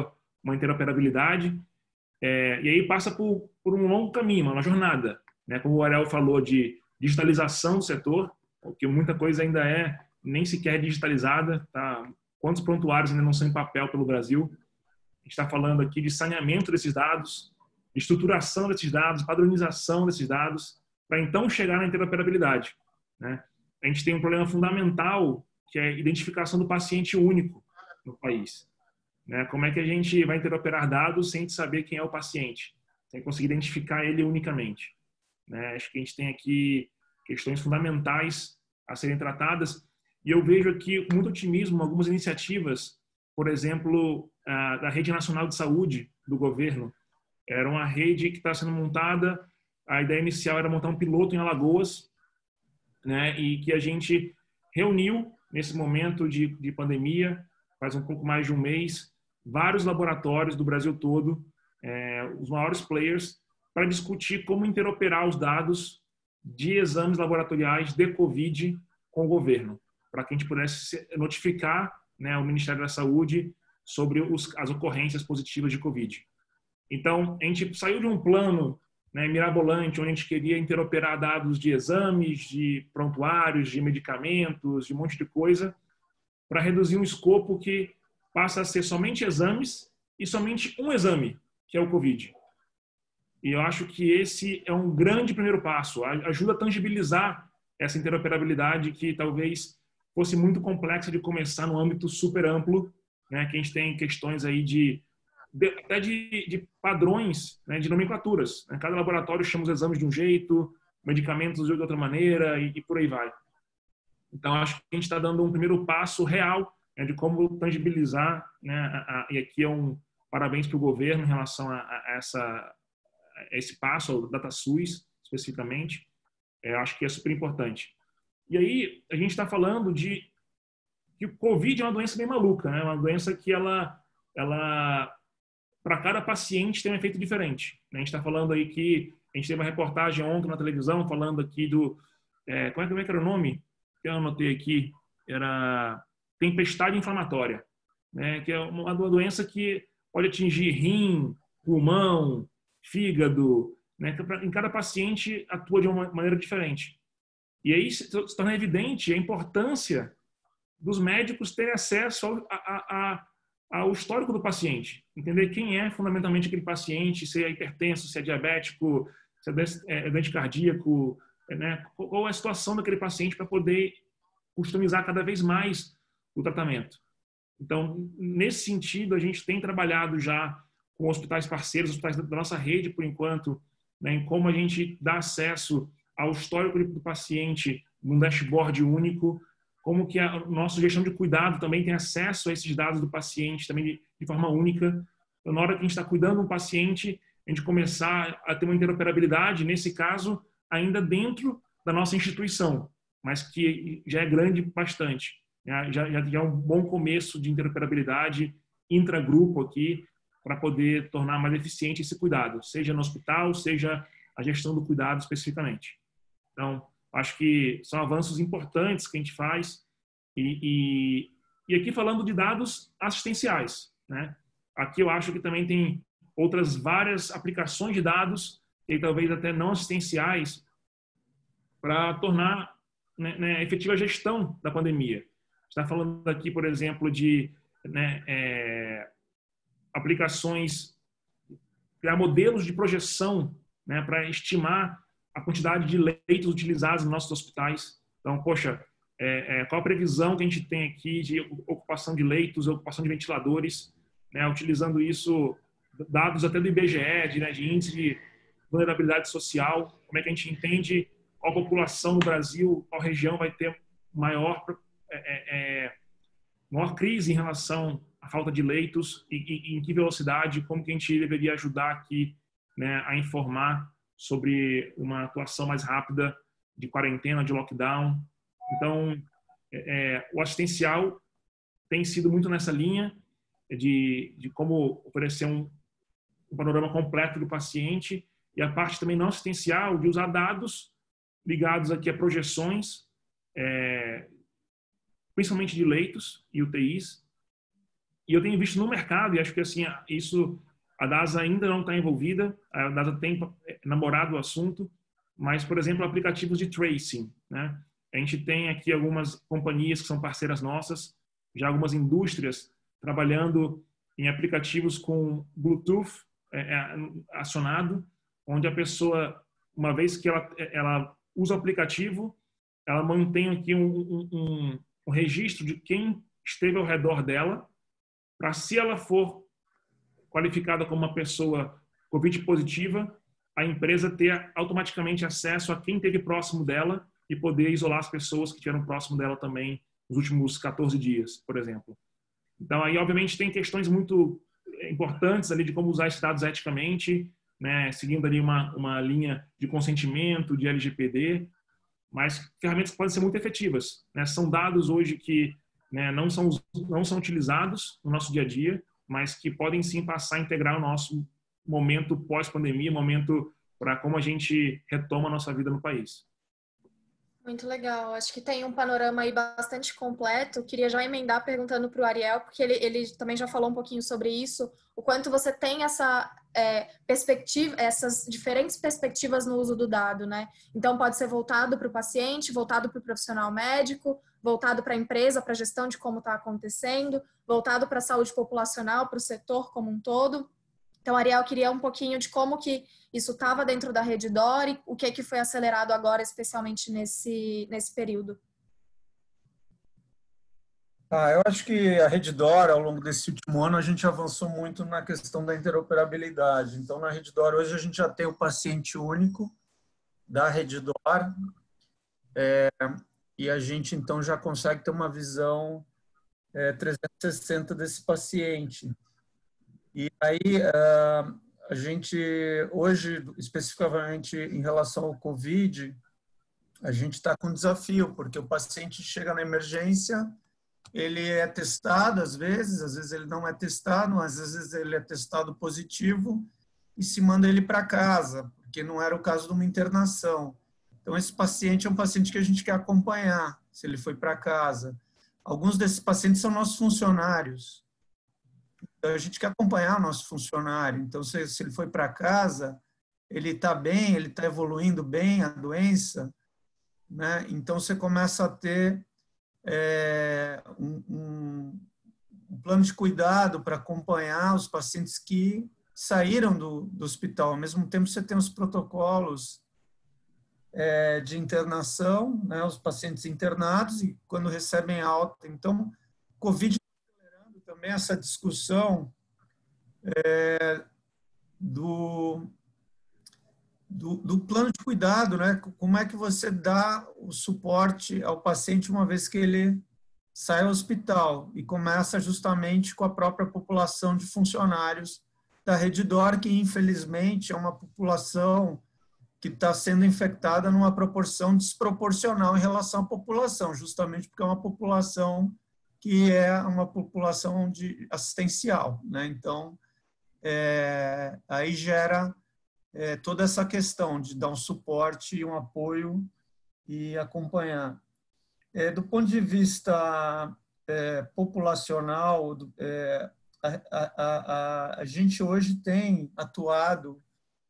uma interoperabilidade, e aí passa por um longo caminho, uma jornada, né, como o Ariel falou, de digitalização do setor, porque muita coisa ainda nem sequer digitalizada, tá? Quantos prontuários ainda não são em papel pelo Brasil? A gente está falando aqui de saneamento desses dados, de estruturação desses dados, padronização desses dados, para então chegar na interoperabilidade, né? A gente tem um problema fundamental, que é a identificação do paciente único no país, né? Como é que a gente vai interoperar dados sem saber quem é o paciente, sem conseguir identificar ele unicamente, né? Acho que a gente tem aqui questões fundamentais a serem tratadas, e eu vejo aqui com muito otimismo algumas iniciativas, por exemplo, da Rede Nacional de Saúde do governo. Era uma rede que está sendo montada, a ideia inicial era montar um piloto em Alagoas, né, e que a gente reuniu nesse momento de pandemia, faz um pouco mais de um mês, vários laboratórios do Brasil todo, os maiores players, para discutir como interoperar os dados de exames laboratoriais de Covid com o governo, para que a gente pudesse notificar, né, o Ministério da Saúde sobre as ocorrências positivas de Covid. Então, a gente saiu de um plano, né, mirabolante, onde a gente queria interoperar dados de exames, de prontuários, de medicamentos, de um monte de coisa, para reduzir um escopo que passa a ser somente exames e somente um exame, que é o Covid. E eu acho que esse é um grande primeiro passo, ajuda a tangibilizar essa interoperabilidade que talvez fosse muito complexa de começar no âmbito super amplo, né, que a gente tem questões aí até de padrões, né, de nomenclaturas. Né? Cada laboratório chama os exames de um jeito, medicamentos de outra maneira e por aí vai. Então, acho que a gente está dando um primeiro passo real, né, de como tangibilizar, né, e aqui parabéns para o governo em relação a esse passo, ao DataSUS especificamente. Acho que é super importante. E aí, a gente está falando que o Covid é uma doença bem maluca, né? Uma doença que ela para cada paciente tem um efeito diferente. A gente está falando aí que a gente teve uma reportagem ontem na televisão falando aqui como é que era o nome? Que eu anotei aqui. Era tempestade inflamatória, né? Que é uma doença que pode atingir rim, pulmão, fígado, né? Em cada paciente atua de uma maneira diferente. E aí se torna evidente a importância dos médicos terem acesso ao histórico do paciente, entender quem é fundamentalmente aquele paciente, se é hipertenso, se é diabético, se é doente cardíaco, né? Qual é a situação daquele paciente para poder customizar cada vez mais o tratamento. Então, nesse sentido, a gente tem trabalhado já com hospitais parceiros, hospitais da nossa rede, por enquanto, né, em como a gente dá acesso ao histórico do paciente num dashboard único, como que a nossa gestão de cuidado também tem acesso a esses dados do paciente também de forma única. Então, na hora que a gente está cuidando de um paciente, a gente começar a ter uma interoperabilidade, nesse caso, ainda dentro da nossa instituição, mas que já é grande bastante. Já é um bom começo de interoperabilidade intragrupo aqui para poder tornar mais eficiente esse cuidado, seja no hospital, seja a gestão do cuidado especificamente. Então, acho que são avanços importantes que a gente faz e aqui falando de dados assistenciais, né? Aqui eu acho que também tem outras várias aplicações de dados e talvez até não assistenciais para tornar, né, efetiva a gestão da pandemia. Está falando aqui, por exemplo, de, né, aplicações, criar modelos de projeção, né, para estimar a quantidade de leitos utilizados nos nossos hospitais. Então, poxa, qual a previsão que a gente tem aqui de ocupação de leitos, ocupação de ventiladores, né, utilizando isso, dados até do IBGE, né, de índice de vulnerabilidade social, como é que a gente entende qual população no Brasil, qual região vai ter maior crise em relação à falta de leitos e em que velocidade, como que a gente deveria ajudar aqui, né, a informar sobre uma atuação mais rápida de quarentena, de lockdown. Então, o assistencial tem sido muito nessa linha de como oferecer um panorama completo do paciente e a parte também não assistencial de usar dados ligados aqui a projeções, principalmente de leitos e UTIs. E eu tenho visto no mercado, e acho que assim, isso a DASA ainda não está envolvida, a DASA tem namorado o assunto, mas, por exemplo, aplicativos de tracing, né? A gente tem aqui algumas companhias que são parceiras nossas, já algumas indústrias trabalhando em aplicativos com Bluetooth acionado, onde a pessoa, uma vez que ela usa o aplicativo, ela mantém aqui um registro de quem esteve ao redor dela, para se ela for qualificada como uma pessoa Covid positiva, a empresa ter automaticamente acesso a quem esteve próximo dela e poder isolar as pessoas que estiveram próximo dela também nos últimos 14 dias, por exemplo. Então, aí, obviamente, tem questões muito importantes ali de como usar esses dados eticamente, né, seguindo ali uma linha de consentimento, de LGPD, mas ferramentas que podem ser muito efetivas, né? São dados hoje que, né, não são utilizados no nosso dia a dia, mas que podem sim passar a integrar o nosso momento pós-pandemia, momento para como a gente retoma a nossa vida no país. Muito legal. Acho que tem um panorama aí bastante completo. Queria já emendar perguntando para o Ariel, porque ele também já falou um pouquinho sobre isso, o quanto você tem essa perspectiva, essas diferentes perspectivas no uso do dado, né? Então, pode ser voltado para o paciente, voltado para o profissional médico, voltado para a empresa, para a gestão de como está acontecendo, voltado para a saúde populacional, para o setor como um todo. Então, Ariel, queria um pouquinho de como que isso estava dentro da Redditor e o que foi acelerado agora, especialmente nesse período. Eu acho que a Redditor, ao longo desse último ano, a gente avançou muito na questão da interoperabilidade. Então, na Redditor, hoje a gente já tem o paciente único da Redditor e a gente, então, já consegue ter uma visão 360 desse paciente. E aí, a gente, hoje, especificamente em relação ao Covid, a gente está com um desafio, porque o paciente chega na emergência, ele é testado às vezes ele não é testado, às vezes ele é testado positivo e se manda ele para casa, porque não era o caso de uma internação. Então, esse paciente é um paciente que a gente quer acompanhar, se ele foi para casa. Alguns desses pacientes são nossos funcionários. Então, a gente quer acompanhar o nosso funcionário. Então, se ele foi para casa, ele está bem, ele está evoluindo bem a doença, né? Então você começa a ter um plano de cuidado para acompanhar os pacientes que saíram do hospital. Ao mesmo tempo, você tem os protocolos de internação, né, os pacientes internados e quando recebem alta. Então, Covid acelerando também essa discussão do plano de cuidado, né? Como é que você dá o suporte ao paciente uma vez que ele sai ao hospital, e começa justamente com a própria população de funcionários da Redditor, que infelizmente é uma população que está sendo infectada numa proporção desproporcional em relação à população, justamente porque é uma população que é uma população assistencial, né? Então, aí gera toda essa questão de dar um suporte e um apoio e acompanhar. Do ponto de vista populacional, a gente hoje tem atuado,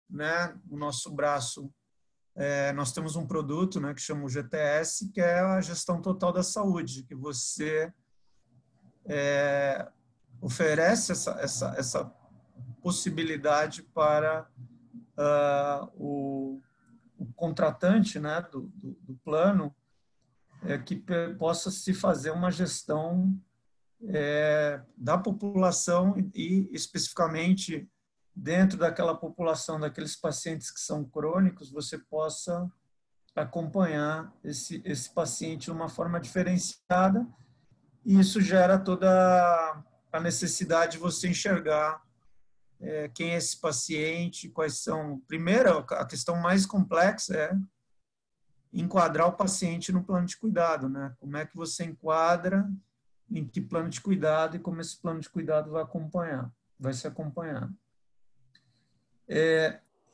né, o nosso braço. Nós temos um produto, né, que chama o GTS, que é a gestão total da saúde, que você oferece essa possibilidade para o contratante, né, do plano, que possa se fazer uma gestão da população e especificamente dentro daquela população, daqueles pacientes que são crônicos, você possa acompanhar esse paciente de uma forma diferenciada, e isso gera toda a necessidade de você enxergar quem é esse paciente, quais são... Primeiro, a questão mais complexa é enquadrar o paciente no plano de cuidado, né? Como é que você enquadra, em que plano de cuidado e como esse plano de cuidado vai se acompanhar.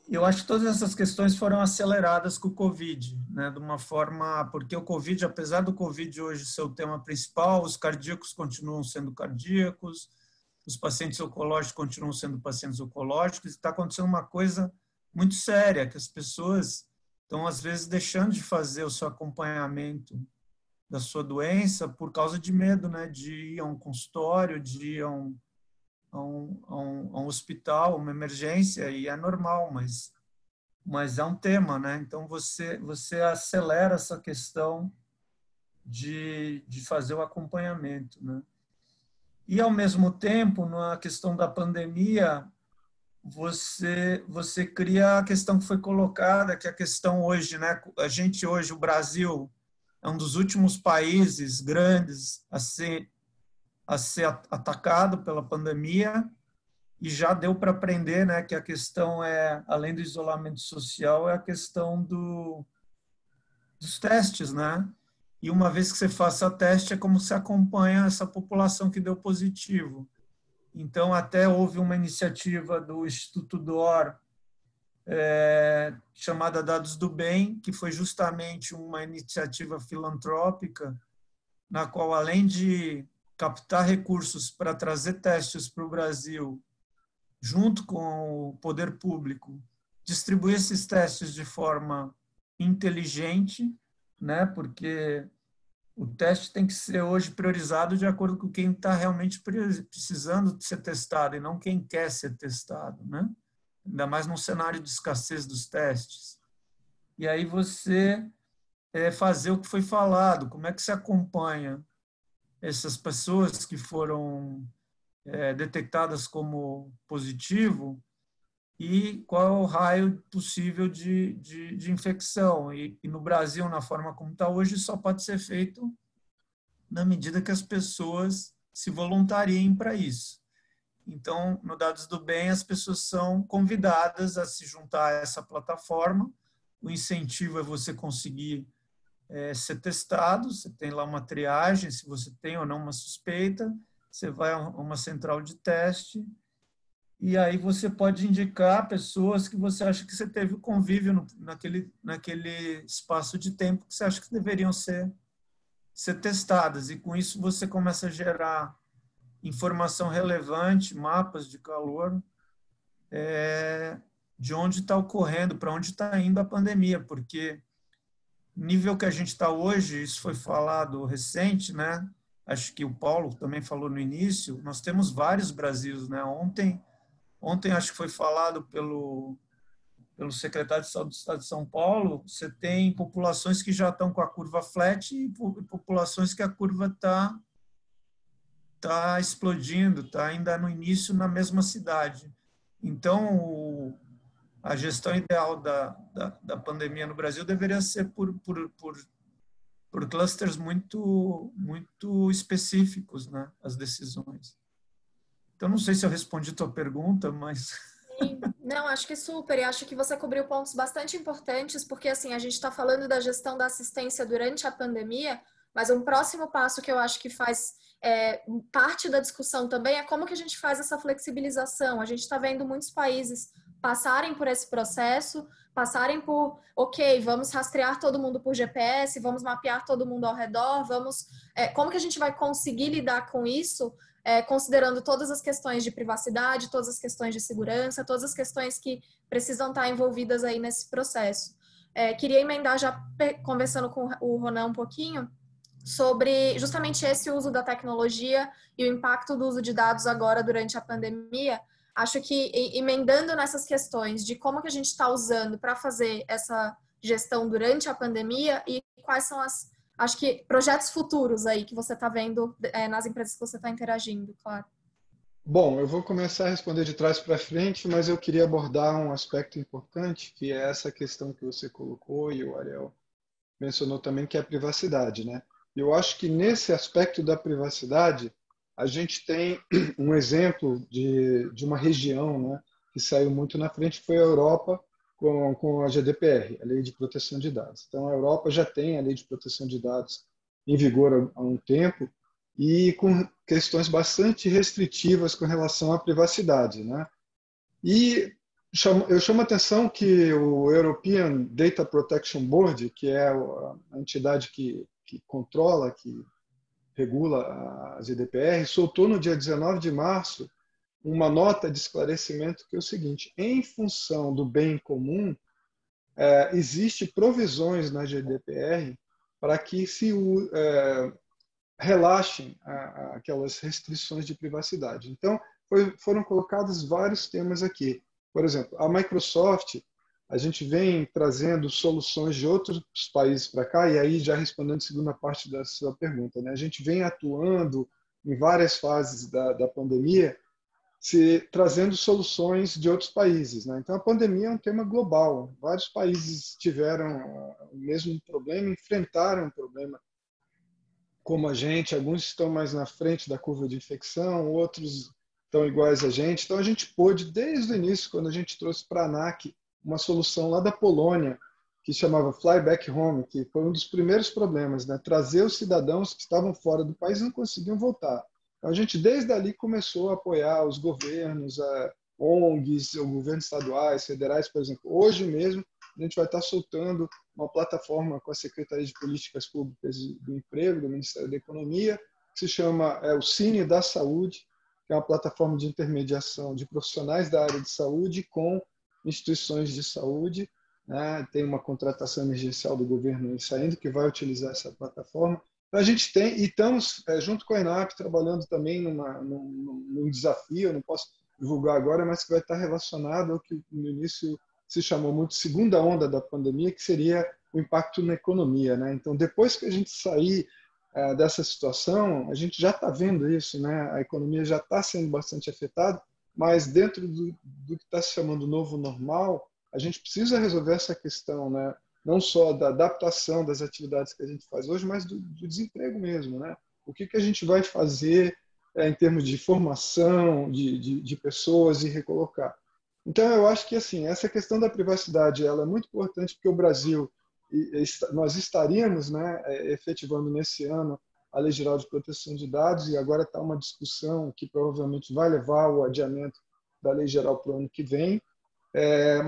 Eu acho que todas essas questões foram aceleradas com o Covid, né? De uma forma, porque o Covid, apesar do Covid hoje ser o tema principal, os cardíacos continuam sendo cardíacos, os pacientes oncológicos continuam sendo pacientes oncológicos, e está acontecendo uma coisa muito séria, que as pessoas estão, às vezes, deixando de fazer o seu acompanhamento da sua doença por causa de medo, né, de ir a um consultório, de ir a um hospital, uma emergência, e é normal, mas é um tema, né? Então, você acelera essa questão de fazer o acompanhamento, né? E, ao mesmo tempo, na questão da pandemia, você cria a questão que foi colocada, que é a questão hoje, né? A gente hoje, o Brasil, é um dos últimos países grandes a ser atacado pela pandemia, e já deu para aprender, né, que a questão além do isolamento social, é a questão dos testes, né? E uma vez que você faça teste, é como se acompanha essa população que deu positivo. Então, até houve uma iniciativa do Instituto DOR, chamada Dados do Bem, que foi justamente uma iniciativa filantrópica, na qual, além de captar recursos para trazer testes para o Brasil, junto com o poder público, distribuir esses testes de forma inteligente, né? Porque o teste tem que ser hoje priorizado de acordo com quem está realmente precisando de ser testado e não quem quer ser testado, né? Ainda mais num cenário de escassez dos testes. E aí você fazer o que foi falado, como é que se acompanha essas pessoas que foram detectadas como positivo e qual é o raio possível de infecção. E no Brasil, na forma como está hoje, só pode ser feito na medida que as pessoas se voluntariem para isso. Então, no Dados do Bem, as pessoas são convidadas a se juntar a essa plataforma. O incentivo é você conseguir ser testado, você tem lá uma triagem, se você tem ou não uma suspeita, você vai a uma central de teste, e aí você pode indicar pessoas que você acha que você teve convívio naquele espaço de tempo que você acha que deveriam ser testadas, e com isso você começa a gerar informação relevante, mapas de calor, de onde está ocorrendo, para onde está indo a pandemia, porque nível que a gente está hoje, isso foi falado recente, né? Acho que o Paulo também falou no início, nós temos vários Brasils, né? Ontem acho que foi falado pelo secretário de Saúde do Estado de São Paulo, você tem populações que já estão com a curva flat e populações que a curva tá explodindo, está ainda no início na mesma cidade. Então, a gestão ideal da pandemia no Brasil deveria ser por clusters muito específicos, né, as decisões. Então, não sei se eu respondi a tua pergunta, mas... Sim. Não, acho que super, e acho que você cobriu pontos bastante importantes, porque assim, a gente está falando da gestão da assistência durante a pandemia, mas um próximo passo que eu acho que faz parte da discussão também é como que a gente faz essa flexibilização. A gente está vendo muitos países passarem por esse processo, passarem por, ok, vamos rastrear todo mundo por GPS, vamos mapear todo mundo ao redor, como que a gente vai conseguir lidar com isso, considerando todas as questões de privacidade, todas as questões de segurança, todas as questões que precisam estar envolvidas aí nesse processo. Queria emendar já conversando com o Ronan um pouquinho sobre justamente esse uso da tecnologia e o impacto do uso de dados agora durante a pandemia. Acho que emendando nessas questões de como que a gente está usando para fazer essa gestão durante a pandemia e quais são acho que projetos futuros aí que você está vendo nas empresas que você está interagindo, claro. Bom, eu vou começar a responder de trás para frente, mas eu queria abordar um aspecto importante, que é essa questão que você colocou e o Ariel mencionou também, que é a privacidade, né? Eu acho que nesse aspecto da privacidade, a gente tem um exemplo de uma região, né, que saiu muito na frente, que foi a Europa com a GDPR, a Lei de Proteção de Dados. Então, a Europa já tem a Lei de Proteção de Dados em vigor há um tempo e com questões bastante restritivas com relação à privacidade, né? E eu chamo a atenção que o European Data Protection Board, que é a entidade que controla, que regula a GDPR, soltou no dia 19 de março uma nota de esclarecimento que é o seguinte: em função do bem comum, existe provisões na GDPR para que se relaxem aquelas restrições de privacidade. Então, foram colocados vários temas aqui. Por exemplo, a Microsoft, a gente vem trazendo soluções de outros países para cá, e aí já respondendo a segunda parte da sua pergunta, né? A gente vem atuando em várias fases da pandemia, trazendo soluções de outros países, né? Então, a pandemia é um tema global. Vários países tiveram o mesmo problema, enfrentaram o problema como a gente. Alguns estão mais na frente da curva de infecção, outros estão iguais a gente. Então, a gente pôde, desde o início, quando a gente trouxe para a ANAC uma solução lá da Polônia, que chamava Fly Back Home, que foi um dos primeiros problemas, né? Trazer os cidadãos que estavam fora do país e não conseguiam voltar. Então, a gente, desde ali, começou a apoiar os governos, ONGs, governos estaduais, federais, por exemplo. Hoje mesmo, a gente vai estar soltando uma plataforma com a Secretaria de Políticas Públicas do Emprego, do Ministério da Economia, que se chama o Cine da Saúde, que é uma plataforma de intermediação de profissionais da área de saúde com instituições de saúde, né? Tem uma contratação emergencial do governo saindo que vai utilizar essa plataforma. Então, a gente tem, e estamos, junto com a ENAP, trabalhando também num desafio, eu não posso divulgar agora, mas que vai estar relacionado ao que no início se chamou muito segunda onda da pandemia, que seria o impacto na economia, né? Então, depois que a gente sair dessa situação, a gente já está vendo isso, né? A economia já está sendo bastante afetada, mas dentro do que está se chamando novo normal, a gente precisa resolver essa questão, né? Não só da adaptação das atividades que a gente faz hoje, mas do desemprego mesmo, né? O que a gente vai fazer em termos de formação de pessoas e recolocar. Então, eu acho que assim, essa questão da privacidade ela é muito importante, porque o Brasil, nós estaríamos, né, efetivando nesse ano a Lei Geral de Proteção de Dados, e agora está uma discussão que provavelmente vai levar ao adiamento da Lei Geral para o ano que vem.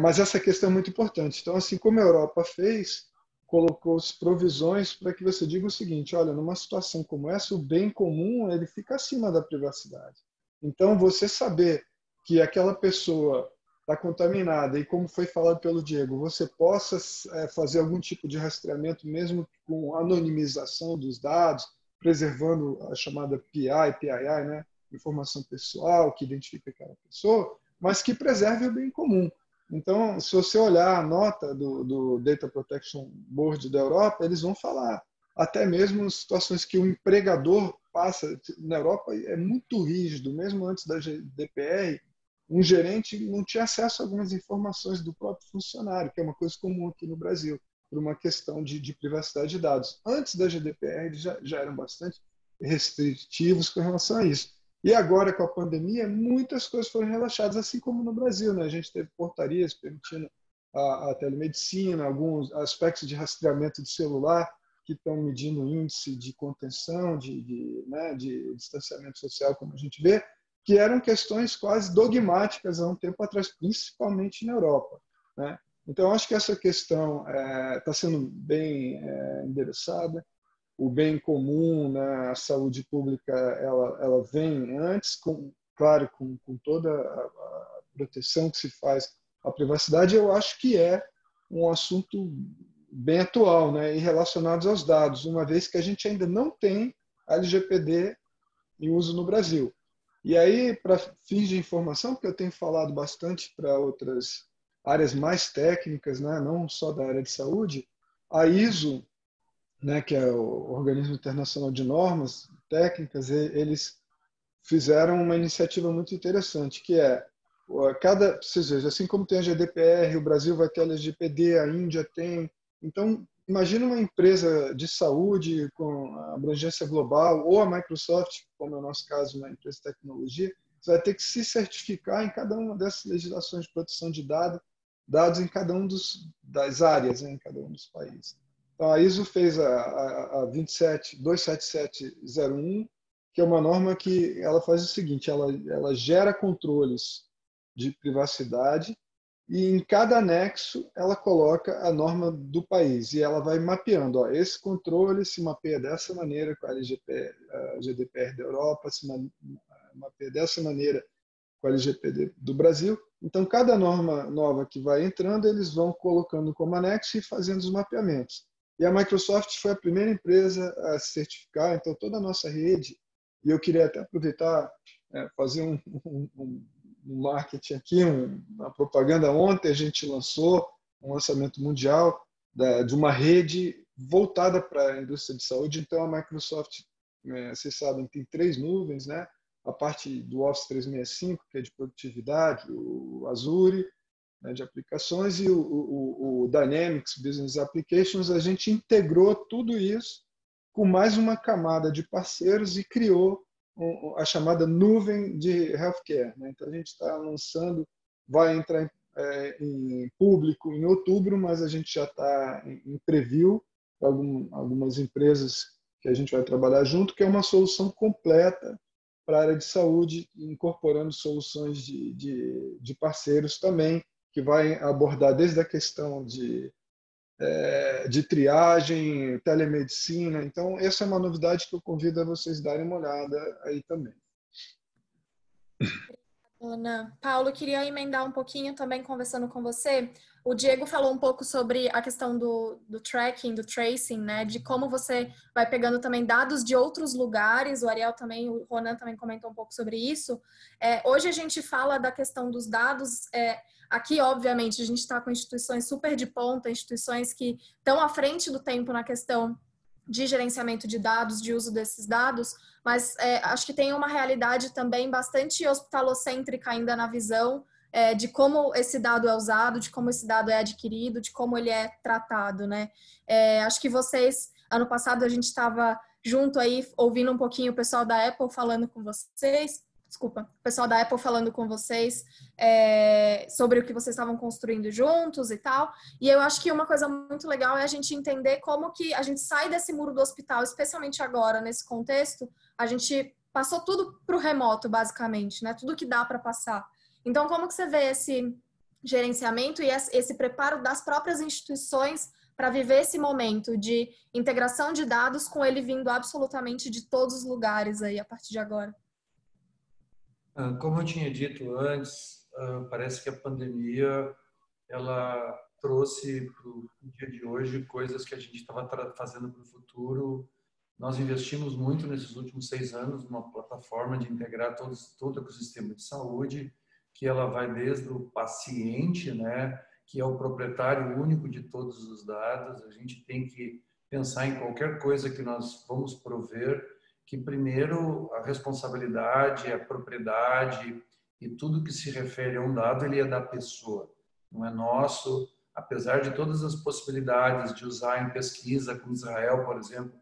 Mas essa questão é muito importante. Então, assim como a Europa fez, colocou-se provisões para que você diga o seguinte: olha, numa situação como essa, o bem comum ele fica acima da privacidade. Então, você saber que aquela pessoa está contaminada e, como foi falado pelo Diego, você possa fazer algum tipo de rastreamento mesmo com anonimização dos dados, preservando a chamada PII, né? Informação pessoal que identifica aquela pessoa, mas que preserve o bem comum. Então, se você olhar a nota do Data Protection Board da Europa, eles vão falar até mesmo situações que o empregador passa. Na Europa é muito rígido, mesmo antes da GDPR, um gerente não tinha acesso a algumas informações do próprio funcionário, que é uma coisa comum aqui no Brasil, por uma questão de privacidade de dados. Antes da GDPR, eles já eram bastante restritivos com relação a isso. E agora, com a pandemia, muitas coisas foram relaxadas, assim como no Brasil, né? A gente teve portarias permitindo a telemedicina, alguns aspectos de rastreamento de celular que estão medindo o índice de contenção, de distanciamento social, como a gente vê, que eram questões quase dogmáticas há um tempo atrás, principalmente na Europa, né? Então, acho que essa questão está sendo bem endereçada. O bem comum, né, a saúde pública, ela vem antes, claro, com toda a proteção que se faz à privacidade. Eu acho que é um assunto bem atual, né, e relacionado aos dados, uma vez que a gente ainda não tem a LGPD em uso no Brasil. E aí, para fins de informação, porque eu tenho falado bastante para outras áreas mais técnicas, né, não só da área de saúde, a ISO, né, que é o Organismo Internacional de Normas Técnicas, eles fizeram uma iniciativa muito interessante, que é, assim como tem a GDPR, o Brasil vai ter a LGPD, a Índia tem. Então, imagina uma empresa de saúde com abrangência global, ou a Microsoft, como é o nosso caso, uma empresa de tecnologia, você vai ter que se certificar em cada uma dessas legislações de proteção de dados em cada uma das áreas, né, em cada um dos países. Então, a ISO fez a 27701, que é uma norma que ela faz o seguinte, ela gera controles de privacidade e em cada anexo ela coloca a norma do país e ela vai mapeando. Ó, esse controle se mapeia dessa maneira com a GDPR da Europa, se mapeia dessa maneira com a LGPD do Brasil. Então, cada norma nova que vai entrando, eles vão colocando como anexo e fazendo os mapeamentos. E a Microsoft foi a primeira empresa a se certificar, então toda a nossa rede, e eu queria até aproveitar, fazer um marketing aqui, uma propaganda. Ontem a gente lançou um lançamento mundial de uma rede voltada para a indústria de saúde. Então a Microsoft, vocês sabem, tem 3 nuvens, né? A parte do Office 365, que é de produtividade, o Azure, de aplicações, e o Dynamics Business Applications. A gente integrou tudo isso com mais uma camada de parceiros e criou a chamada nuvem de healthcare, né? Então a gente está lançando, vai entrar em público em outubro, mas a gente já está em preview para algumas empresas que a gente vai trabalhar junto, que é uma solução completa para a área de saúde, incorporando soluções de parceiros também, que vai abordar desde a questão de triagem, telemedicina. Então, essa é uma novidade que eu convido a vocês darem uma olhada aí também. Ana, Paulo, queria emendar um pouquinho também conversando com você. O Diego falou um pouco sobre a questão do tracking, do tracing, né? De como você vai pegando também dados de outros lugares. O Ariel também, o Ronan também comentou um pouco sobre isso. Hoje a gente fala da questão dos dados. Aqui, obviamente, a gente está com instituições super de ponta, instituições que estão à frente do tempo na questão de gerenciamento de dados, de uso desses dados, mas acho que tem uma realidade também bastante hospitalocêntrica ainda na visão de como esse dado é usado, de como esse dado é adquirido, de como ele é tratado, né? Acho que vocês, ano passado a gente estava junto aí, ouvindo um pouquinho o pessoal da Apple falando com vocês, o pessoal da Apple falando com vocês sobre o que vocês estavam construindo juntos e tal. E eu acho que uma coisa muito legal é a gente entender como que a gente sai desse muro do hospital, especialmente agora, nesse contexto, a gente passou tudo para o remoto, basicamente, né? Tudo que dá para passar. Então, como que você vê esse gerenciamento e esse preparo das próprias instituições para viver esse momento de integração de dados com ele vindo absolutamente de todos os lugares aí, a partir de agora? Como eu tinha dito antes, parece que a pandemia ela trouxe para o dia de hoje coisas que a gente estava fazendo para o futuro. Nós investimos muito nesses últimos 6 anos numa plataforma de integrar todo o ecossistema de saúde, que ela vai desde o paciente, né, que é o proprietário único de todos os dados. A gente tem que pensar em qualquer coisa que nós vamos prover, que primeiro a responsabilidade, a propriedade e tudo que se refere a um dado, ele é da pessoa, não é nosso. Apesar de todas as possibilidades de usar em pesquisa, como Israel, por exemplo,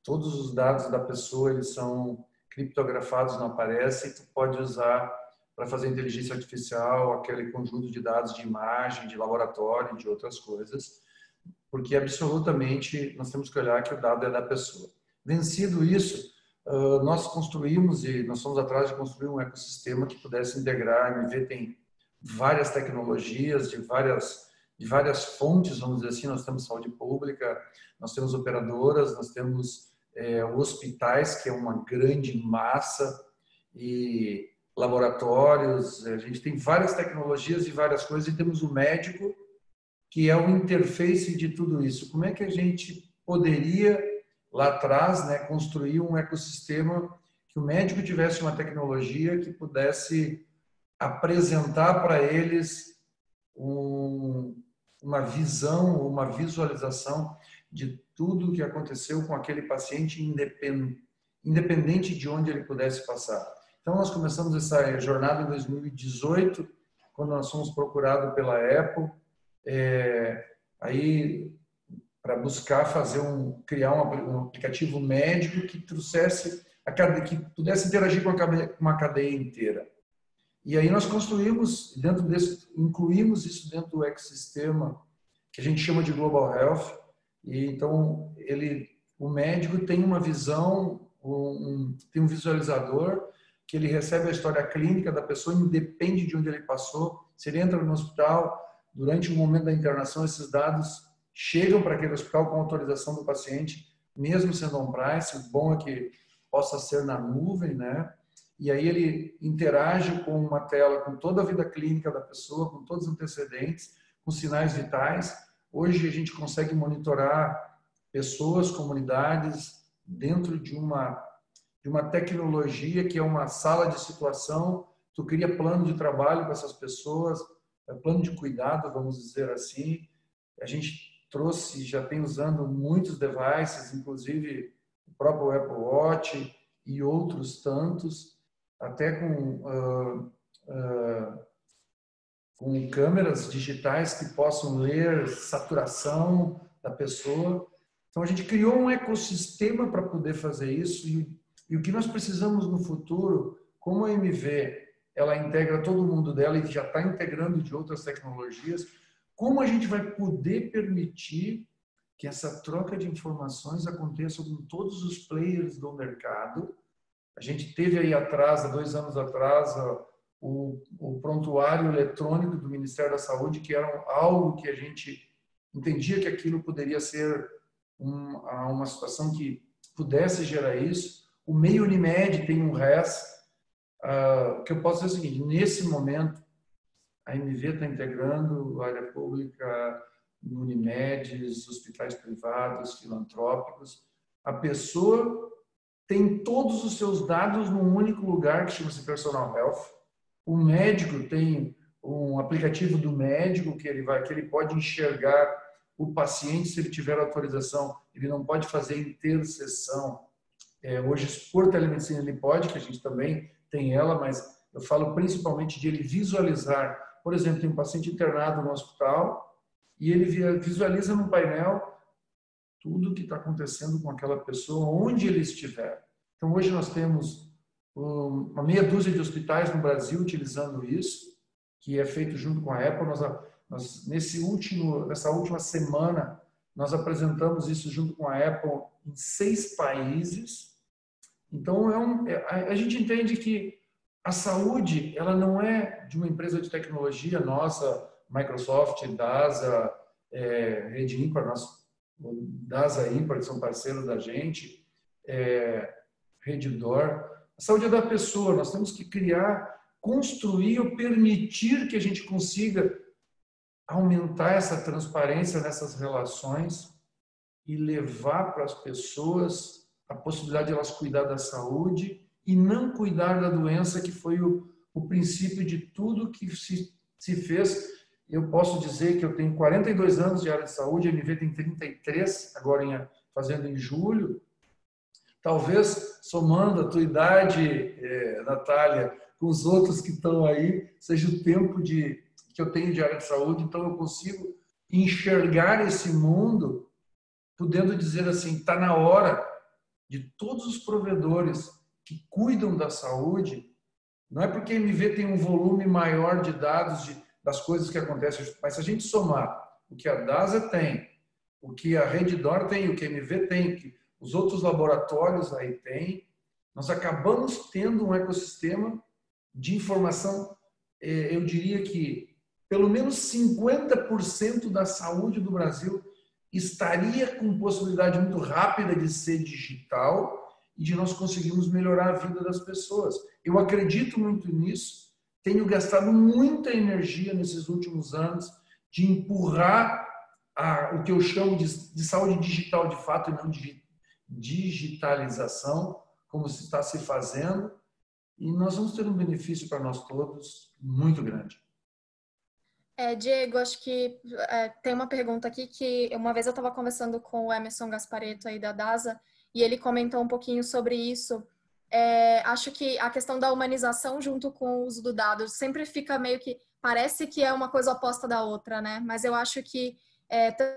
todos os dados da pessoa eles são criptografados, não aparecem, tu pode usar para fazer inteligência artificial, aquele conjunto de dados de imagem, de laboratório, de outras coisas, porque absolutamente nós temos que olhar que o dado é da pessoa. Vencido isso, nós construímos e nós fomos atrás de construir um ecossistema que pudesse integrar. A MV tem várias tecnologias de várias fontes, vamos dizer assim. Nós temos saúde pública, nós temos operadoras, nós temos hospitais, que é uma grande massa, e laboratórios. A gente tem várias tecnologias e várias coisas, e temos o médico, que é o interface de tudo isso. Como é que a gente poderia, lá atrás, né, construir um ecossistema que o médico tivesse uma tecnologia que pudesse apresentar para eles uma visão, uma visualização de tudo o que aconteceu com aquele paciente, independente de onde ele pudesse passar. Então, nós começamos essa jornada em 2018, quando nós fomos procurados pela Apple, aí para buscar criar um aplicativo médico que trouxesse, que pudesse interagir com uma cadeia inteira. E aí nós construímos, incluímos isso dentro do ecossistema que a gente chama de Global Health. E então o médico tem uma visão, tem um visualizador que ele recebe a história clínica da pessoa, independe de onde ele passou. Se ele entra no hospital, durante o momento da internação, esses dados chegam para aquele hospital com autorização do paciente, mesmo sendo on-price. O bom é que possa ser na nuvem, né? E aí ele interage com uma tela com toda a vida clínica da pessoa, com todos os antecedentes, com sinais vitais. Hoje a gente consegue monitorar pessoas, comunidades, dentro de uma tecnologia que é uma sala de situação. Tu cria plano de trabalho com essas pessoas, plano de cuidado, vamos dizer assim. A gente já tem usando muitos devices, inclusive o próprio Apple Watch e outros tantos, até com câmeras digitais que possam ler saturação da pessoa. Então, a gente criou um ecossistema para poder fazer isso, e o que nós precisamos no futuro, como a MV ela integra todo mundo dela e já está integrando de outras tecnologias, como a gente vai poder permitir que essa troca de informações aconteça com todos os players do mercado. A gente teve aí atrás, há 2 anos atrás, o prontuário eletrônico do Ministério da Saúde, que era algo que a gente entendia que aquilo poderia ser uma situação que pudesse gerar isso. O meio Unimed tem um RES. O que eu posso dizer é o seguinte: nesse momento, a MV está integrando a área pública, Unimedes, hospitais privados, filantrópicos. A pessoa tem todos os seus dados num único lugar que chama-se Personal Health. O médico tem um aplicativo do médico que ele pode enxergar o paciente se ele tiver autorização. Ele não pode fazer interseção. Hoje, por telemedicina, ele pode, que a gente também tem ela, mas eu falo principalmente de ele visualizar. Por exemplo, tem um paciente internado no hospital e ele visualiza no painel tudo o que está acontecendo com aquela pessoa, onde ele estiver. Então, hoje nós temos uma meia dúzia de hospitais no Brasil utilizando isso, que é feito junto com a Apple. Nessa última semana, nós apresentamos isso junto com a Apple em 6 países. Então, a gente entende que a saúde ela não é de uma empresa de tecnologia, nossa, Microsoft, DASA, Rede Ímpar, DASA e Ímpar, que são parceiros da gente, Redditor. A saúde é da pessoa. Nós temos que criar construir ou permitir que a gente consiga aumentar essa transparência nessas relações e levar para as pessoas a possibilidade de elas cuidar da saúde e não cuidar da doença, que foi o princípio de tudo que se fez. Eu posso dizer que eu tenho 42 anos de área de saúde, a MV tem 33, agora fazendo em julho. Talvez, somando a tua idade, Natália, com os outros que estão aí, seja o tempo que eu tenho de área de saúde, então eu consigo enxergar esse mundo, podendo dizer assim, está na hora de todos os provedores que cuidam da saúde, não é porque a MV tem um volume maior de dados das coisas que acontecem, mas se a gente somar o que a DASA tem, o que a Redditor tem, o que a MV tem, o que os outros laboratórios aí têm, nós acabamos tendo um ecossistema de informação, eu diria que pelo menos 50% da saúde do Brasil estaria com possibilidade muito rápida de ser digital e de nós conseguirmos melhorar a vida das pessoas. Eu acredito muito nisso, tenho gastado muita energia nesses últimos anos de empurrar o que eu chamo de saúde digital de fato e não de digitalização, como se está se fazendo, e nós vamos ter um benefício para nós todos muito grande. Diego, acho que tem uma pergunta aqui que uma vez eu estava conversando com o Emerson Gasparetto aí da DASA e ele comentou um pouquinho sobre isso. Acho que a questão da humanização junto com o uso do dado sempre fica meio que, parece que é uma coisa oposta da outra, né? Mas eu acho que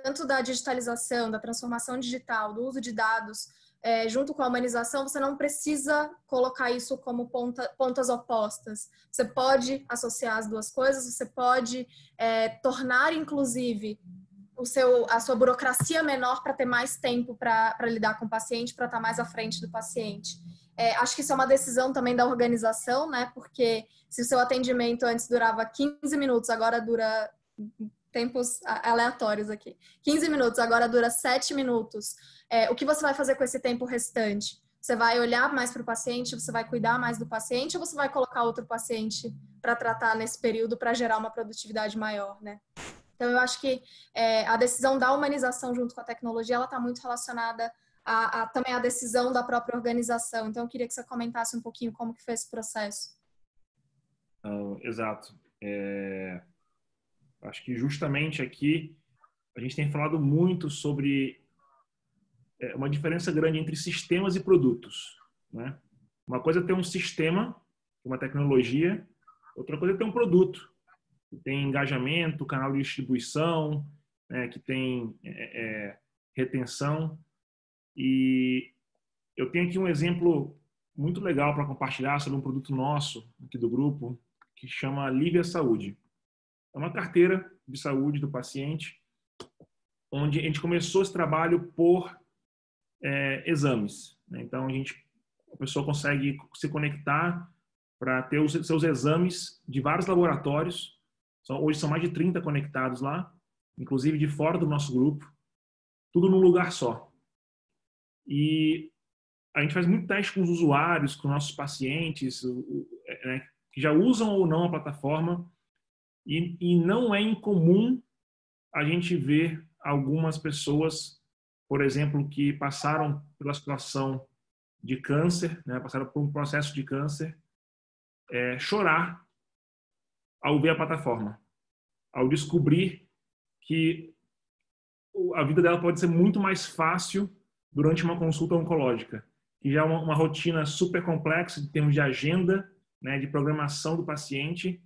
tanto da digitalização, da transformação digital, do uso de dados, junto com a humanização, você não precisa colocar isso como pontas opostas. Você pode associar as duas coisas, você pode tornar, inclusive, a sua burocracia menor para ter mais tempo para lidar com o paciente, para estar mais à frente do paciente. Acho que isso é uma decisão também da organização, né? Porque se o seu atendimento antes durava 15 minutos, agora dura tempos aleatórios aqui. 15 minutos, agora dura 7 minutos. O que você vai fazer com esse tempo restante? Você vai olhar mais para o paciente, você vai cuidar mais do paciente ou você vai colocar outro paciente para tratar nesse período para gerar uma produtividade maior, né? Então, eu acho que a decisão da humanização junto com a tecnologia, ela está muito relacionada também à decisão da própria organização. Então, eu queria que você comentasse um pouquinho como que foi esse processo. Exato. Acho que justamente aqui a gente tem falado muito sobre uma diferença grande entre sistemas e produtos, né? Uma coisa é ter um sistema, uma tecnologia, outra coisa é ter um produto que tem engajamento, canal de distribuição, né, que tem retenção. E eu tenho aqui um exemplo muito legal para compartilhar sobre um produto nosso aqui do grupo que chama Lívia Saúde. É uma carteira de saúde do paciente, onde a gente começou esse trabalho por exames, né? Então, a pessoa consegue se conectar para ter os seus exames de vários laboratórios. Hoje são mais de 30 conectados lá, inclusive de fora do nosso grupo, tudo num lugar só. E a gente faz muito teste com os usuários, com nossos pacientes, que já usam ou não a plataforma. E não é incomum a gente ver algumas pessoas, por exemplo, que passaram pela situação de câncer, né, passaram por um processo de câncer, chorar ao ver a plataforma, ao descobrir que a vida dela pode ser muito mais fácil durante uma consulta oncológica, que já é uma rotina super complexa em termos de agenda, né, de programação do paciente.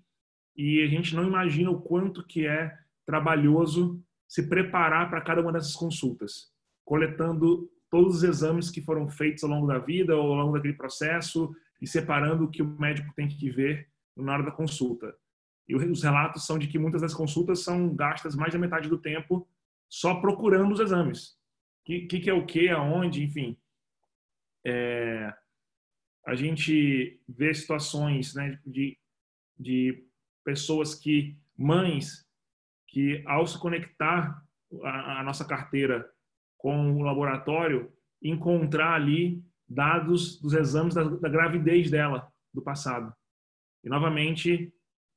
E a gente não imagina o quanto que é trabalhoso se preparar para cada uma dessas consultas, coletando todos os exames que foram feitos ao longo da vida ou ao longo daquele processo e separando o que o médico tem que ver na hora da consulta. E os relatos são de que muitas das consultas são gastas mais da metade do tempo só procurando os exames. O que é o que, aonde, enfim. A gente vê situações, né, de pessoas mães que ao se conectar a nossa carteira com o laboratório, encontrar ali dados dos exames da gravidez dela, do passado. E, novamente,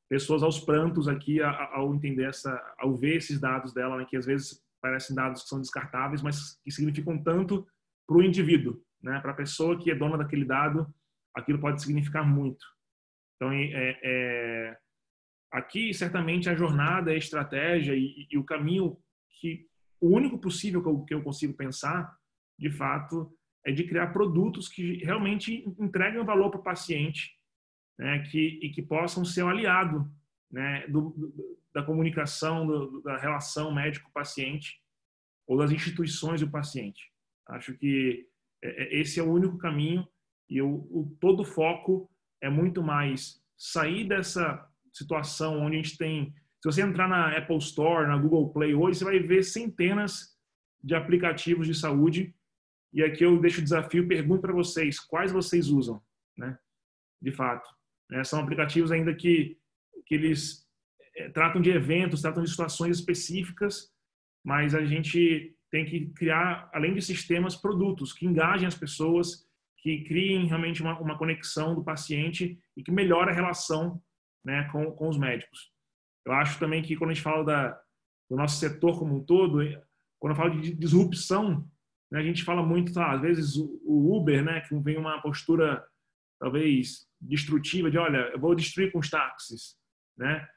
pessoas aos prantos aqui ao entender ao ver esses dados dela, né, que às vezes parecem dados que são descartáveis, mas que significam tanto para o indivíduo, né? Para a pessoa que é dona daquele dado, aquilo pode significar muito. Então, aqui, certamente, a jornada, a estratégia e o caminho o único possível que eu consigo pensar, de fato, é de criar produtos que realmente entreguem valor para o paciente, né, que possam ser um aliado, né, da comunicação, da relação médico-paciente ou das instituições do paciente. Acho que esse é o único caminho e todo o foco é muito mais sair dessa situação onde a gente tem... Se você entrar na Apple Store, na Google Play hoje, você vai ver centenas de aplicativos de saúde. E aqui eu deixo o desafio, pergunto para vocês, quais vocês usam, né? De fato. São aplicativos ainda que eles tratam de eventos, tratam de situações específicas, mas a gente tem que criar, além de sistemas, produtos que engajem as pessoas, que criem realmente uma conexão do paciente e que melhore a relação, né, com os médicos. Eu acho também que quando a gente fala do nosso setor como um todo, quando eu falo de disrupção, né, a gente fala muito, às vezes, o Uber, né, que vem uma postura talvez destrutiva de, olha, eu vou destruir com os táxis, né?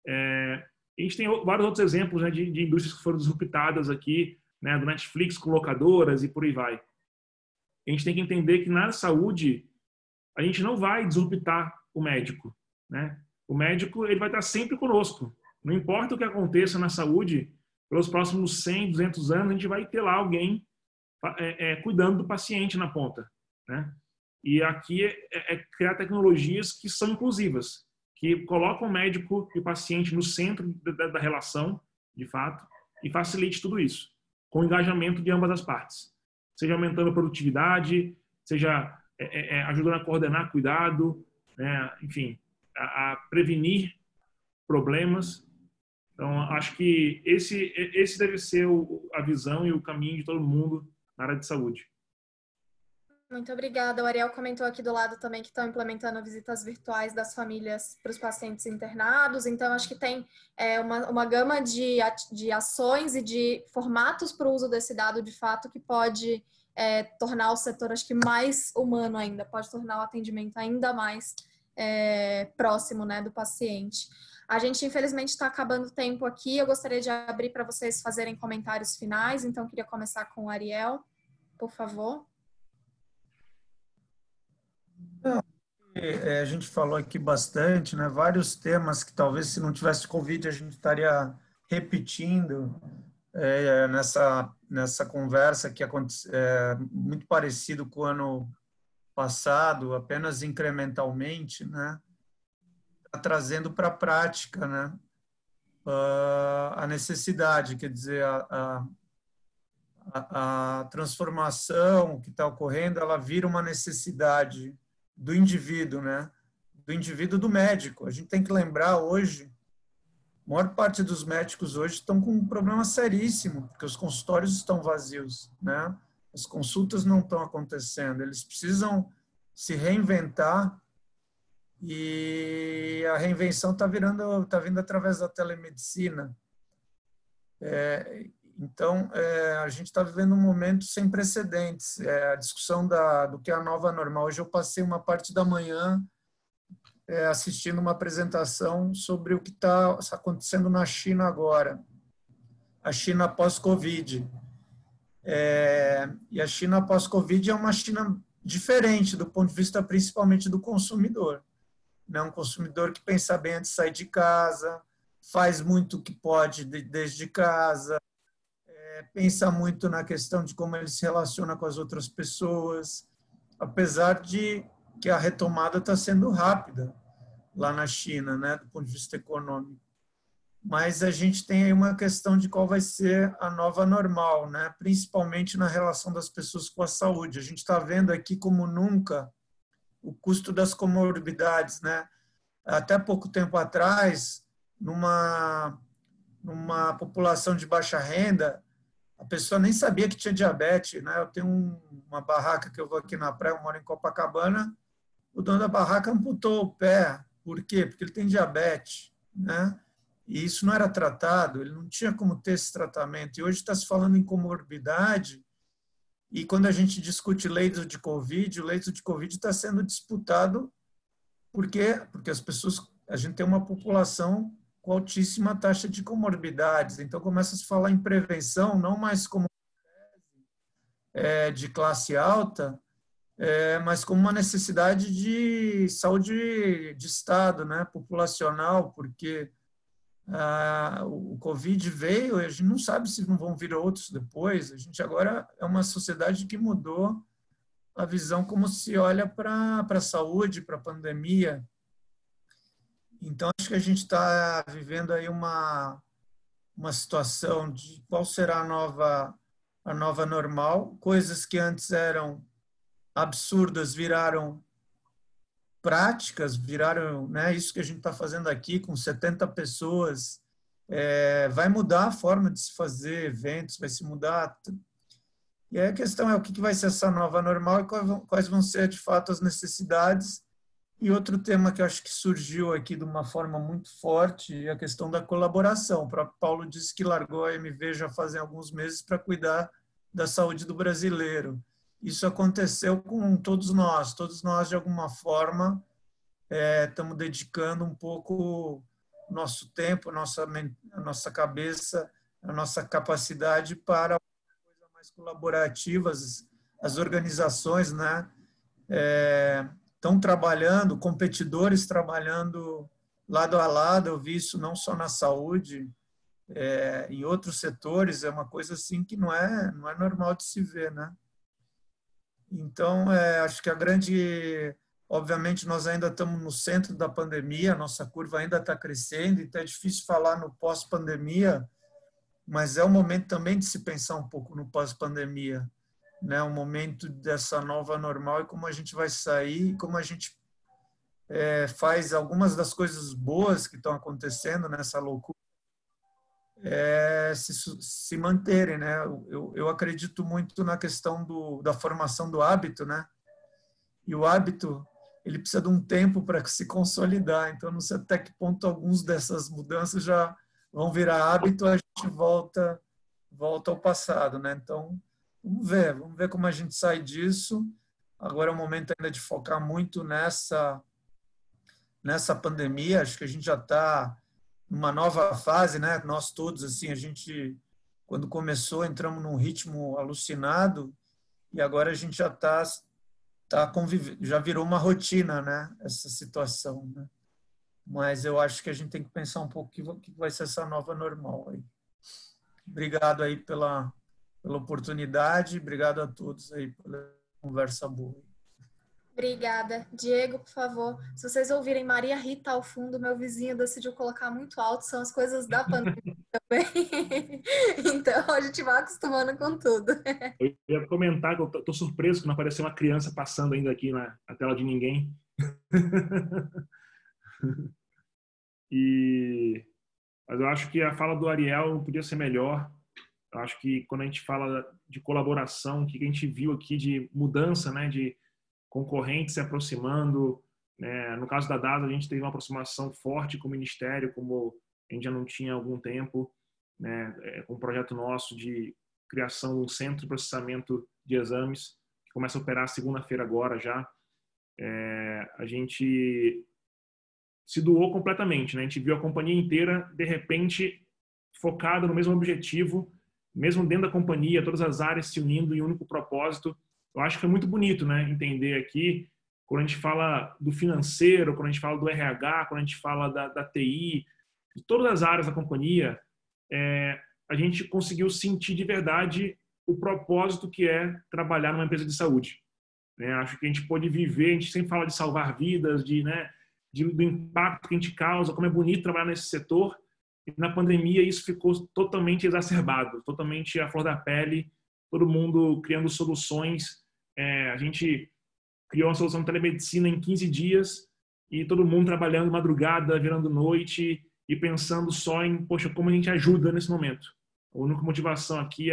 A gente tem vários outros exemplos, né, de indústrias que foram disruptadas aqui, né, do Netflix com locadoras e por aí vai. A gente tem que entender que na saúde a gente não vai disruptar o médico, né? O médico, ele vai estar sempre conosco. Não importa o que aconteça na saúde, pelos próximos 100, 200 anos, a gente vai ter lá alguém cuidando do paciente na ponta, né? E aqui criar tecnologias que são inclusivas, que colocam o médico e o paciente no centro da relação, de fato, e facilite tudo isso, com o engajamento de ambas as partes. Seja aumentando a produtividade, seja ajudando a coordenar cuidado, né? Enfim, a prevenir problemas. Então, acho que esse deve ser a visão e o caminho de todo mundo na área de saúde. Muito obrigada. O Ariel comentou aqui do lado também que estão implementando visitas virtuais das famílias para os pacientes internados. Então, acho que tem uma gama de ações e de formatos para o uso desse dado, de fato, que pode tornar o setor, acho que, mais humano ainda, pode tornar o atendimento ainda mais próximo, né, do paciente. A gente, infelizmente, está acabando o tempo aqui. Eu gostaria de abrir para vocês fazerem comentários finais. Então, queria começar com o Ariel, por favor. A gente falou aqui bastante, né? Vários temas que talvez se não tivesse Covid a gente estaria repetindo nessa conversa que é muito parecido com o ano passado, apenas incrementalmente, né? Tá trazendo para a prática, né? A necessidade, quer dizer, a transformação que está ocorrendo, ela vira uma necessidade do indivíduo, né? Do indivíduo do médico. A gente tem que lembrar hoje, a maior parte dos médicos hoje estão com um problema seríssimo, porque os consultórios estão vazios, né? As consultas não estão acontecendo, eles precisam se reinventar e a reinvenção está vindo através da telemedicina. Então, a gente está vivendo um momento sem precedentes. A discussão do que é a nova normal. Hoje eu passei uma parte da manhã assistindo uma apresentação sobre o que está acontecendo na China agora. A China pós-Covid. E a China pós-Covid é uma China diferente do ponto de vista principalmente do consumidor. Né? Um consumidor que pensa bem antes de sair de casa, faz muito o que pode desde casa, pensa muito na questão de como ele se relaciona com as outras pessoas, apesar de que a retomada está sendo rápida lá na China, né, do ponto de vista econômico. Mas a gente tem aí uma questão de qual vai ser a nova normal, né, principalmente na relação das pessoas com a saúde. A gente está vendo aqui como nunca o custo das comorbidades, né? Até pouco tempo atrás, numa população de baixa renda, a pessoa nem sabia que tinha diabetes, né? Eu tenho uma barraca que eu vou aqui na praia, eu moro em Copacabana, o dono da barraca amputou o pé Por quê? Porque ele tem diabetes, né? E isso não era tratado, ele não tinha como ter esse tratamento. E hoje está se falando em comorbidade, e quando a gente discute leito de Covid, o leito de Covid está sendo disputado porque as pessoas, a gente tem uma população com altíssima taxa de comorbidades. Então começa a se falar em prevenção, não mais como de classe alta, mas como uma necessidade de saúde de Estado, né, populacional, porque o Covid veio e a gente não sabe se não vão vir outros depois. A gente agora é uma sociedade que mudou a visão como se olha para a saúde, para a pandemia. Então, acho que a gente está vivendo aí uma situação de qual será a nova normal. Coisas que antes eram absurdas viraram práticas, viraram, né, isso que a gente está fazendo aqui com 70 pessoas, vai mudar a forma de se fazer eventos, vai se mudar. E aí a questão é o que vai ser essa nova normal e quais vão ser, de fato, as necessidades. E outro tema que eu acho que surgiu aqui de uma forma muito forte é a questão da colaboração. O próprio Paulo disse que largou a MV já fazem alguns meses para cuidar da saúde do brasileiro. Isso aconteceu com todos nós de alguma forma estamos dedicando um pouco nosso tempo, a nossa cabeça, a nossa capacidade para coisas mais colaborativas. As organizações, né, estão trabalhando, competidores trabalhando lado a lado. Eu vi isso não só na saúde, em outros setores, é uma coisa assim que não é normal de se ver, né? Então, acho que obviamente, nós ainda estamos no centro da pandemia, a nossa curva ainda está crescendo, então é difícil falar no pós-pandemia, mas é o momento também de se pensar um pouco no pós-pandemia, né? O momento dessa nova normal e como a gente vai sair, como a gente faz algumas das coisas boas que estão acontecendo nessa loucura se manterem, né? Eu acredito muito na questão da formação do hábito, né? E o hábito, ele precisa de um tempo para se consolidar. Então, não sei até que ponto alguns dessas mudanças já vão virar hábito, a gente volta ao passado, né? Então, vamos ver como a gente sai disso. Agora é o momento ainda de focar muito nessa pandemia. Acho que a gente já está numa nova fase, né? Nós todos, assim, a gente, quando começou, entramos num ritmo alucinado e agora a gente já já virou uma rotina, né? Essa situação, né? Mas eu acho que a gente tem que pensar um pouco o que vai ser essa nova normal aí. Obrigado aí pela oportunidade, obrigado a todos aí pela conversa boa. Obrigada. Diego, por favor, se vocês ouvirem Maria Rita ao fundo, meu vizinho decidiu colocar muito alto, são as coisas da pandemia também. Então, a gente vai acostumando com tudo. Eu ia comentar que eu tô surpreso que não apareceu uma criança passando ainda aqui na tela de ninguém. Mas eu acho que a fala do Ariel podia ser melhor. Eu acho que quando a gente fala de colaboração, o que a gente viu aqui de mudança, né, de concorrentes se aproximando, né? No caso da DASA, a gente teve uma aproximação forte com o Ministério, como a gente já não tinha há algum tempo, né? Com um projeto nosso de criação de um centro de processamento de exames, que começa a operar segunda-feira agora já. A gente se doou completamente, né? A gente viu a companhia inteira, de repente, focada no mesmo objetivo, mesmo dentro da companhia, todas as áreas se unindo em um único propósito. Eu acho que é muito bonito, né, entender aqui, quando a gente fala do financeiro, quando a gente fala do RH, quando a gente fala da TI, de todas as áreas da companhia, a gente conseguiu sentir de verdade o propósito que é trabalhar numa empresa de saúde. Né? Acho que a gente pode viver, a gente sempre fala de salvar vidas, do impacto que a gente causa, como é bonito trabalhar nesse setor, e na pandemia isso ficou totalmente exacerbado, totalmente à flor da pele, todo mundo criando soluções. A gente criou uma solução de telemedicina em 15 dias e todo mundo trabalhando madrugada, virando noite e pensando só em, poxa, como a gente ajuda nesse momento. A única motivação aqui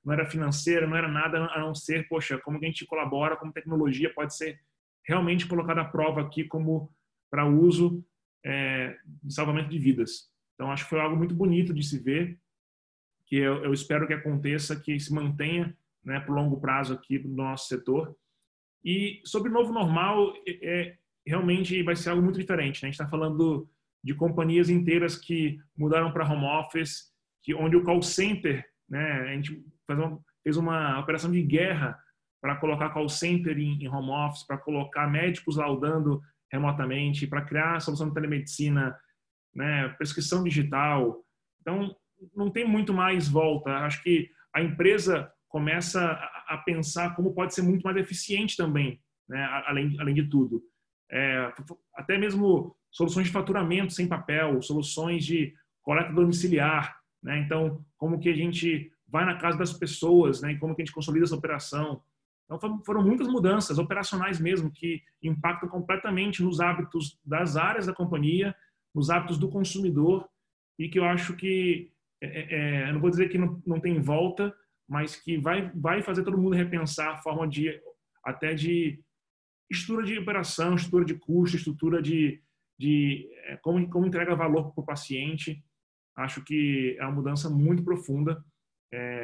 não era financeira, não era nada a não ser, poxa, como a gente colabora, como tecnologia pode ser realmente colocada à prova aqui como para uso de salvamento de vidas. Então, acho que foi algo muito bonito de se ver, que eu espero que aconteça, que se mantenha, né, por longo prazo aqui no nosso setor. E sobre o novo normal, realmente vai ser algo muito diferente, né? A gente está falando de companhias inteiras que mudaram para home office, onde o call center, né, a gente fez uma operação de guerra para colocar call center em home office, para colocar médicos laudando remotamente, para criar solução de telemedicina, né, prescrição digital. Então, não tem muito mais volta. Acho que a empresa começa a pensar como pode ser muito mais eficiente também, né, além de tudo. Até mesmo soluções de faturamento sem papel, soluções de coleta domiciliar, né? Então, como que a gente vai na casa das pessoas, né? E como que a gente consolida essa operação. Então, foram muitas mudanças operacionais mesmo que impactam completamente nos hábitos das áreas da companhia, nos hábitos do consumidor, e que eu acho que, eu não vou dizer que não tem volta, mas que vai fazer todo mundo repensar a forma até de estrutura de operação, estrutura de custo, estrutura de como entrega valor para o paciente. Acho que é uma mudança muito profunda.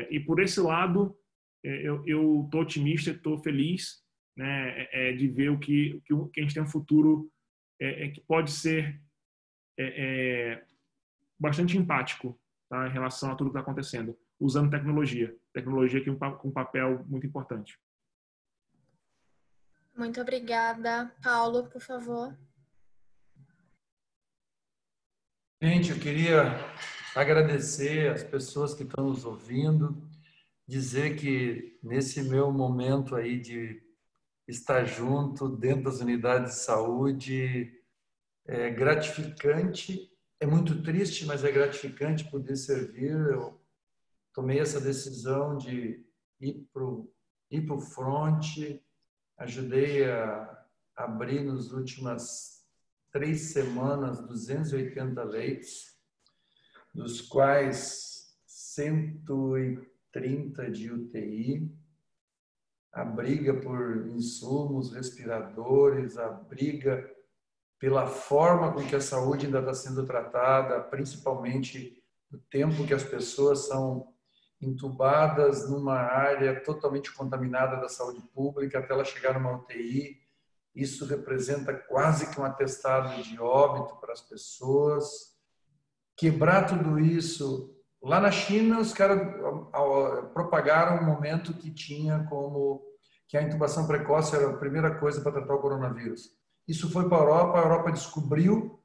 E por esse lado, eu estou otimista, estou feliz, né, de ver o que a gente tem um futuro que pode ser bastante empático, tá, em relação a tudo que está acontecendo, usando tecnologia aqui com um papel muito importante. Muito obrigada. Paulo, por favor. Gente, eu queria agradecer as pessoas que estão nos ouvindo, dizer que nesse meu momento aí de estar junto dentro das unidades de saúde é gratificante, é muito triste, mas é gratificante poder servir. Eu tomei essa decisão de ir para o front, ajudei a abrir nas últimas 3 semanas 280 leitos, dos quais 130 de UTI, a briga por insumos, respiradores, a briga pela forma com que a saúde ainda está sendo tratada, principalmente o tempo que as pessoas são entubadas numa área totalmente contaminada da saúde pública até ela chegar numa UTI. Isso representa quase que um atestado de óbito para as pessoas. Quebrar tudo isso. Lá na China, os caras propagaram um momento que tinha como que a intubação precoce era a primeira coisa para tratar o coronavírus. Isso foi para a Europa descobriu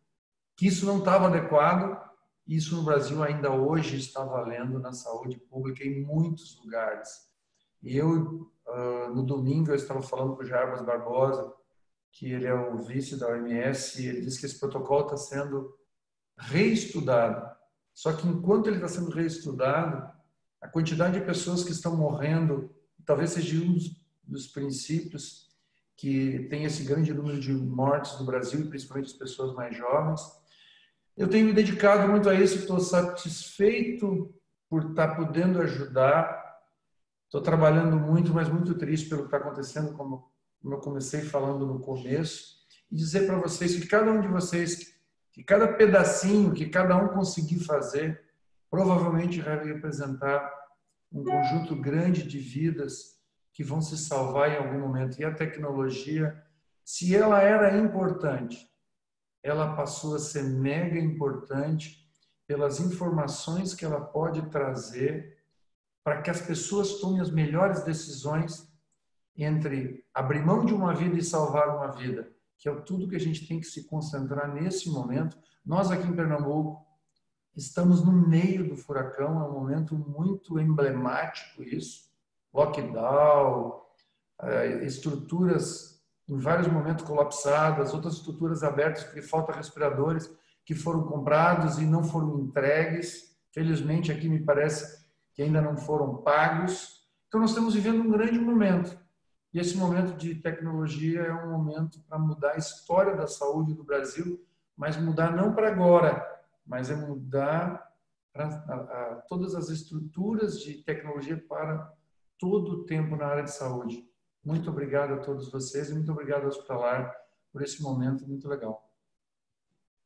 que isso não estava adequado. Isso no Brasil ainda hoje está valendo na saúde pública em muitos lugares. E eu, no domingo, eu estava falando com o Jarbas Barbosa, que ele é o vice da OMS, e ele disse que esse protocolo está sendo reestudado. Só que enquanto ele está sendo reestudado, a quantidade de pessoas que estão morrendo, talvez seja um dos princípios que tem esse grande número de mortes no Brasil, e principalmente as pessoas mais jovens. Eu tenho me dedicado muito a isso, estou satisfeito por estar podendo ajudar. Estou trabalhando muito, mas muito triste pelo que está acontecendo, como eu comecei falando no começo, e dizer para vocês que cada um de vocês, que cada pedacinho que cada um conseguir fazer, provavelmente vai representar um conjunto grande de vidas que vão se salvar em algum momento. E a tecnologia, se ela era importante, ela passou a ser mega importante pelas informações que ela pode trazer para que as pessoas tomem as melhores decisões entre abrir mão de uma vida e salvar uma vida, que é tudo que a gente tem que se concentrar nesse momento. Nós aqui em Pernambuco estamos no meio do furacão, é um momento muito emblemático isso, lockdown, estruturas em vários momentos colapsadas, outras estruturas abertas porque falta respiradores que foram comprados e não foram entregues. Felizmente aqui me parece que ainda não foram pagos. Então nós estamos vivendo um grande momento. E esse momento de tecnologia é um momento para mudar a história da saúde do Brasil, mas mudar não para agora, mas é mudar todas as estruturas de tecnologia para todo o tempo na área de saúde. Muito obrigado a todos vocês e muito obrigado ao Hospitalar por esse momento muito legal.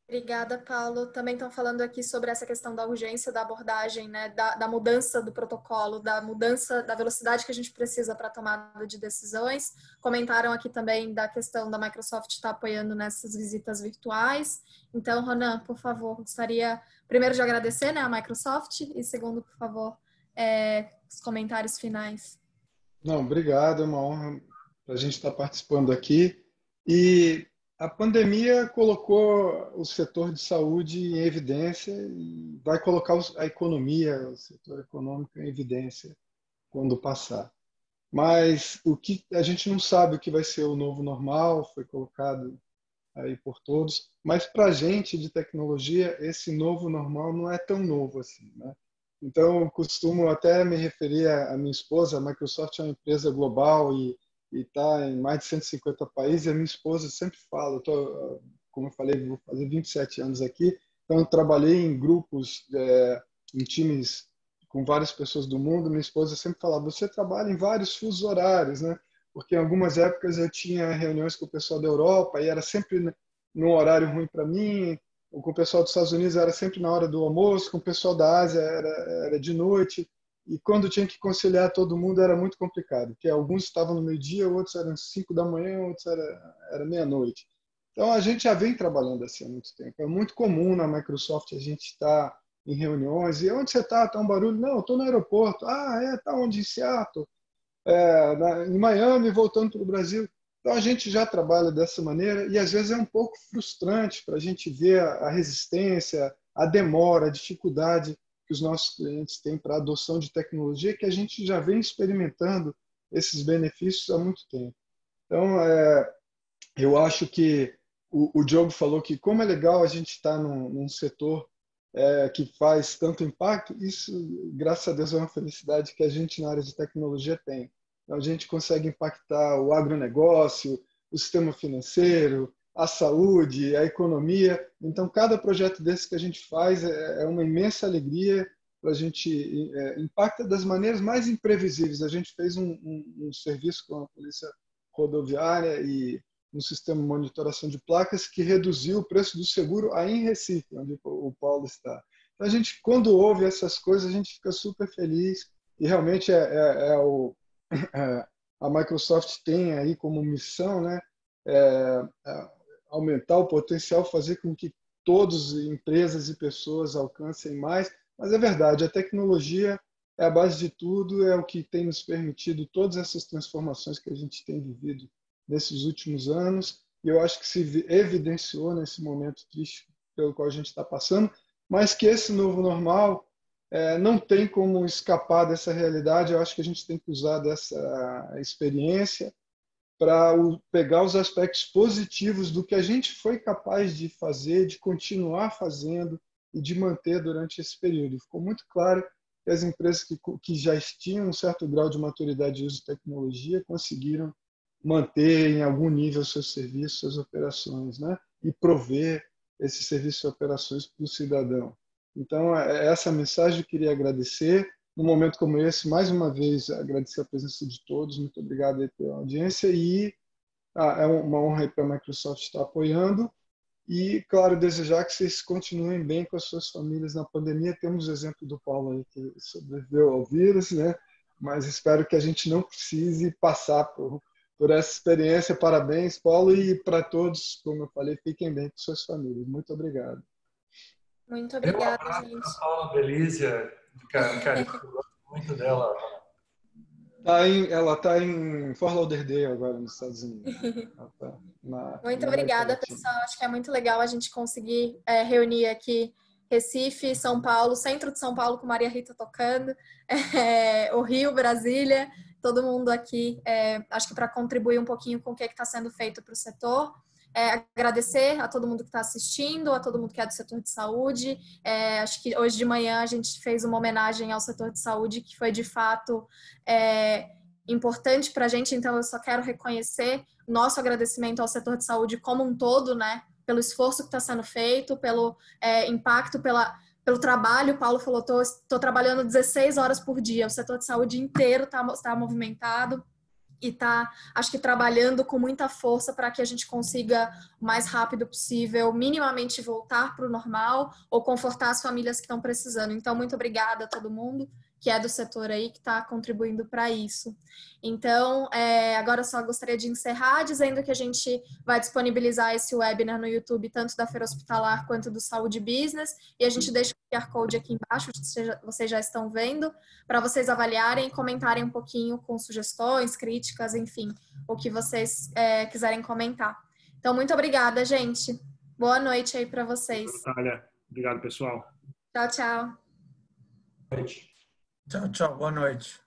Obrigada, Paulo. Também estão falando aqui sobre essa questão da urgência da abordagem, né, da mudança do protocolo, da mudança da velocidade que a gente precisa para a tomada de decisões. Comentaram aqui também da questão da Microsoft estar apoiando nessas visitas virtuais. Então, Ronan, por favor, gostaria primeiro de agradecer, né, a Microsoft e segundo, por favor, os comentários finais. Não, obrigado, é uma honra para a gente estar participando aqui. E a pandemia colocou o setor de saúde em evidência e vai colocar a economia, o setor econômico em evidência quando passar. Mas o que a gente não sabe o que vai ser o novo normal, foi colocado aí por todos, mas para a gente de tecnologia, esse novo normal não é tão novo assim, né? Então, eu costumo até me referir à minha esposa. A Microsoft é uma empresa global e está em mais de 150 países. E a minha esposa sempre fala, como eu falei, vou fazer 27 anos aqui, então eu trabalhei em grupos, em times com várias pessoas do mundo. Minha esposa sempre falava, você trabalha em vários fusos horários, né? Porque em algumas épocas eu tinha reuniões com o pessoal da Europa e era sempre num horário ruim para mim. Com o pessoal dos Estados Unidos era sempre na hora do almoço, com o pessoal da Ásia era de noite, e quando tinha que conciliar todo mundo era muito complicado, porque alguns estavam no meio-dia, outros eram 5 da manhã, outros era meia-noite. Então a gente já vem trabalhando assim há muito tempo. É muito comum na Microsoft a gente estar em reuniões, e onde você está? Está um barulho? Não, estou no aeroporto. Ah, está onde? Em Seattle. Em Miami, voltando para o Brasil. Então, a gente já trabalha dessa maneira e, às vezes, é um pouco frustrante para a gente ver a resistência, a demora, a dificuldade que os nossos clientes têm para a adoção de tecnologia, que a gente já vem experimentando esses benefícios há muito tempo. Então, eu acho que o Diogo falou que como é legal a gente estar num setor que faz tanto impacto, isso, graças a Deus, é uma felicidade que a gente na área de tecnologia tem. Então, a gente consegue impactar o agronegócio, o sistema financeiro, a saúde, a economia. Então, cada projeto desse que a gente faz é uma imensa alegria para a gente impacta das maneiras mais imprevisíveis. A gente fez um serviço com a Polícia Rodoviária e um sistema de monitoração de placas que reduziu o preço do seguro aí em Recife, onde o Paulo está. Então, a gente, quando ouve essas coisas, a gente fica super feliz e realmente a Microsoft tem aí como missão, né, aumentar o potencial, fazer com que todas as empresas e pessoas alcancem mais. Mas é verdade, a tecnologia é a base de tudo, é o que tem nos permitido todas essas transformações que a gente tem vivido nesses últimos anos, e eu acho que se evidenciou nesse momento triste pelo qual a gente está passando, mas que esse novo normal não tem como escapar dessa realidade. Eu acho que a gente tem que usar dessa experiência para pegar os aspectos positivos do que a gente foi capaz de fazer, de continuar fazendo e de manter durante esse período. Ficou muito claro que as empresas que já tinham um certo grau de maturidade de uso de tecnologia conseguiram manter em algum nível seus serviços, suas operações, né? E prover esses serviços e operações para o cidadão. Então, essa mensagem eu queria agradecer. Num momento como esse, mais uma vez, agradecer a presença de todos. Muito obrigado aí pela audiência. E é uma honra para a Microsoft estar apoiando. E, claro, desejar que vocês continuem bem com as suas famílias na pandemia. Temos o exemplo do Paulo aí, que sobreviveu ao vírus, né? Mas espero que a gente não precise passar por essa experiência. Parabéns, Paulo, e para todos, como eu falei, fiquem bem com suas famílias. Muito obrigado. Muito obrigada, gente. A Paula Belízia, cara, eu gosto muito dela. Ela está em Fort Lauderdale agora, nos Estados Unidos. Muito obrigada, pessoal. Acho que é muito legal a gente conseguir reunir aqui Recife, São Paulo, centro de São Paulo com Maria Rita tocando, o Rio, Brasília, todo mundo aqui, acho que para contribuir um pouquinho com o que está sendo feito para o setor. Agradecer a todo mundo que está assistindo, a todo mundo que é do setor de saúde. Acho que hoje de manhã a gente fez uma homenagem ao setor de saúde, que foi de fato importante para a gente, então eu só quero reconhecer nosso agradecimento ao setor de saúde como um todo, né? Pelo esforço que está sendo feito, pelo impacto, pelo trabalho. O Paulo falou, estou trabalhando 16 horas por dia, o setor de saúde inteiro está movimentado. e tá, acho que trabalhando com muita força para que a gente consiga o mais rápido possível, minimamente voltar para o normal ou confortar as famílias que estão precisando. Então, muito obrigada a todo mundo que é do setor aí, que está contribuindo para isso. Então, agora só gostaria de encerrar dizendo que a gente vai disponibilizar esse webinar no YouTube, tanto da Feira Hospitalar quanto do Saúde Business, e a gente deixa o QR Code aqui embaixo, vocês já estão vendo, para vocês avaliarem e comentarem um pouquinho com sugestões, críticas, enfim, o que vocês quiserem comentar. Então, muito obrigada, gente. Boa noite aí para vocês. Natália, obrigado, pessoal. Tchau, tchau. Tchau, tchau. Boa noite.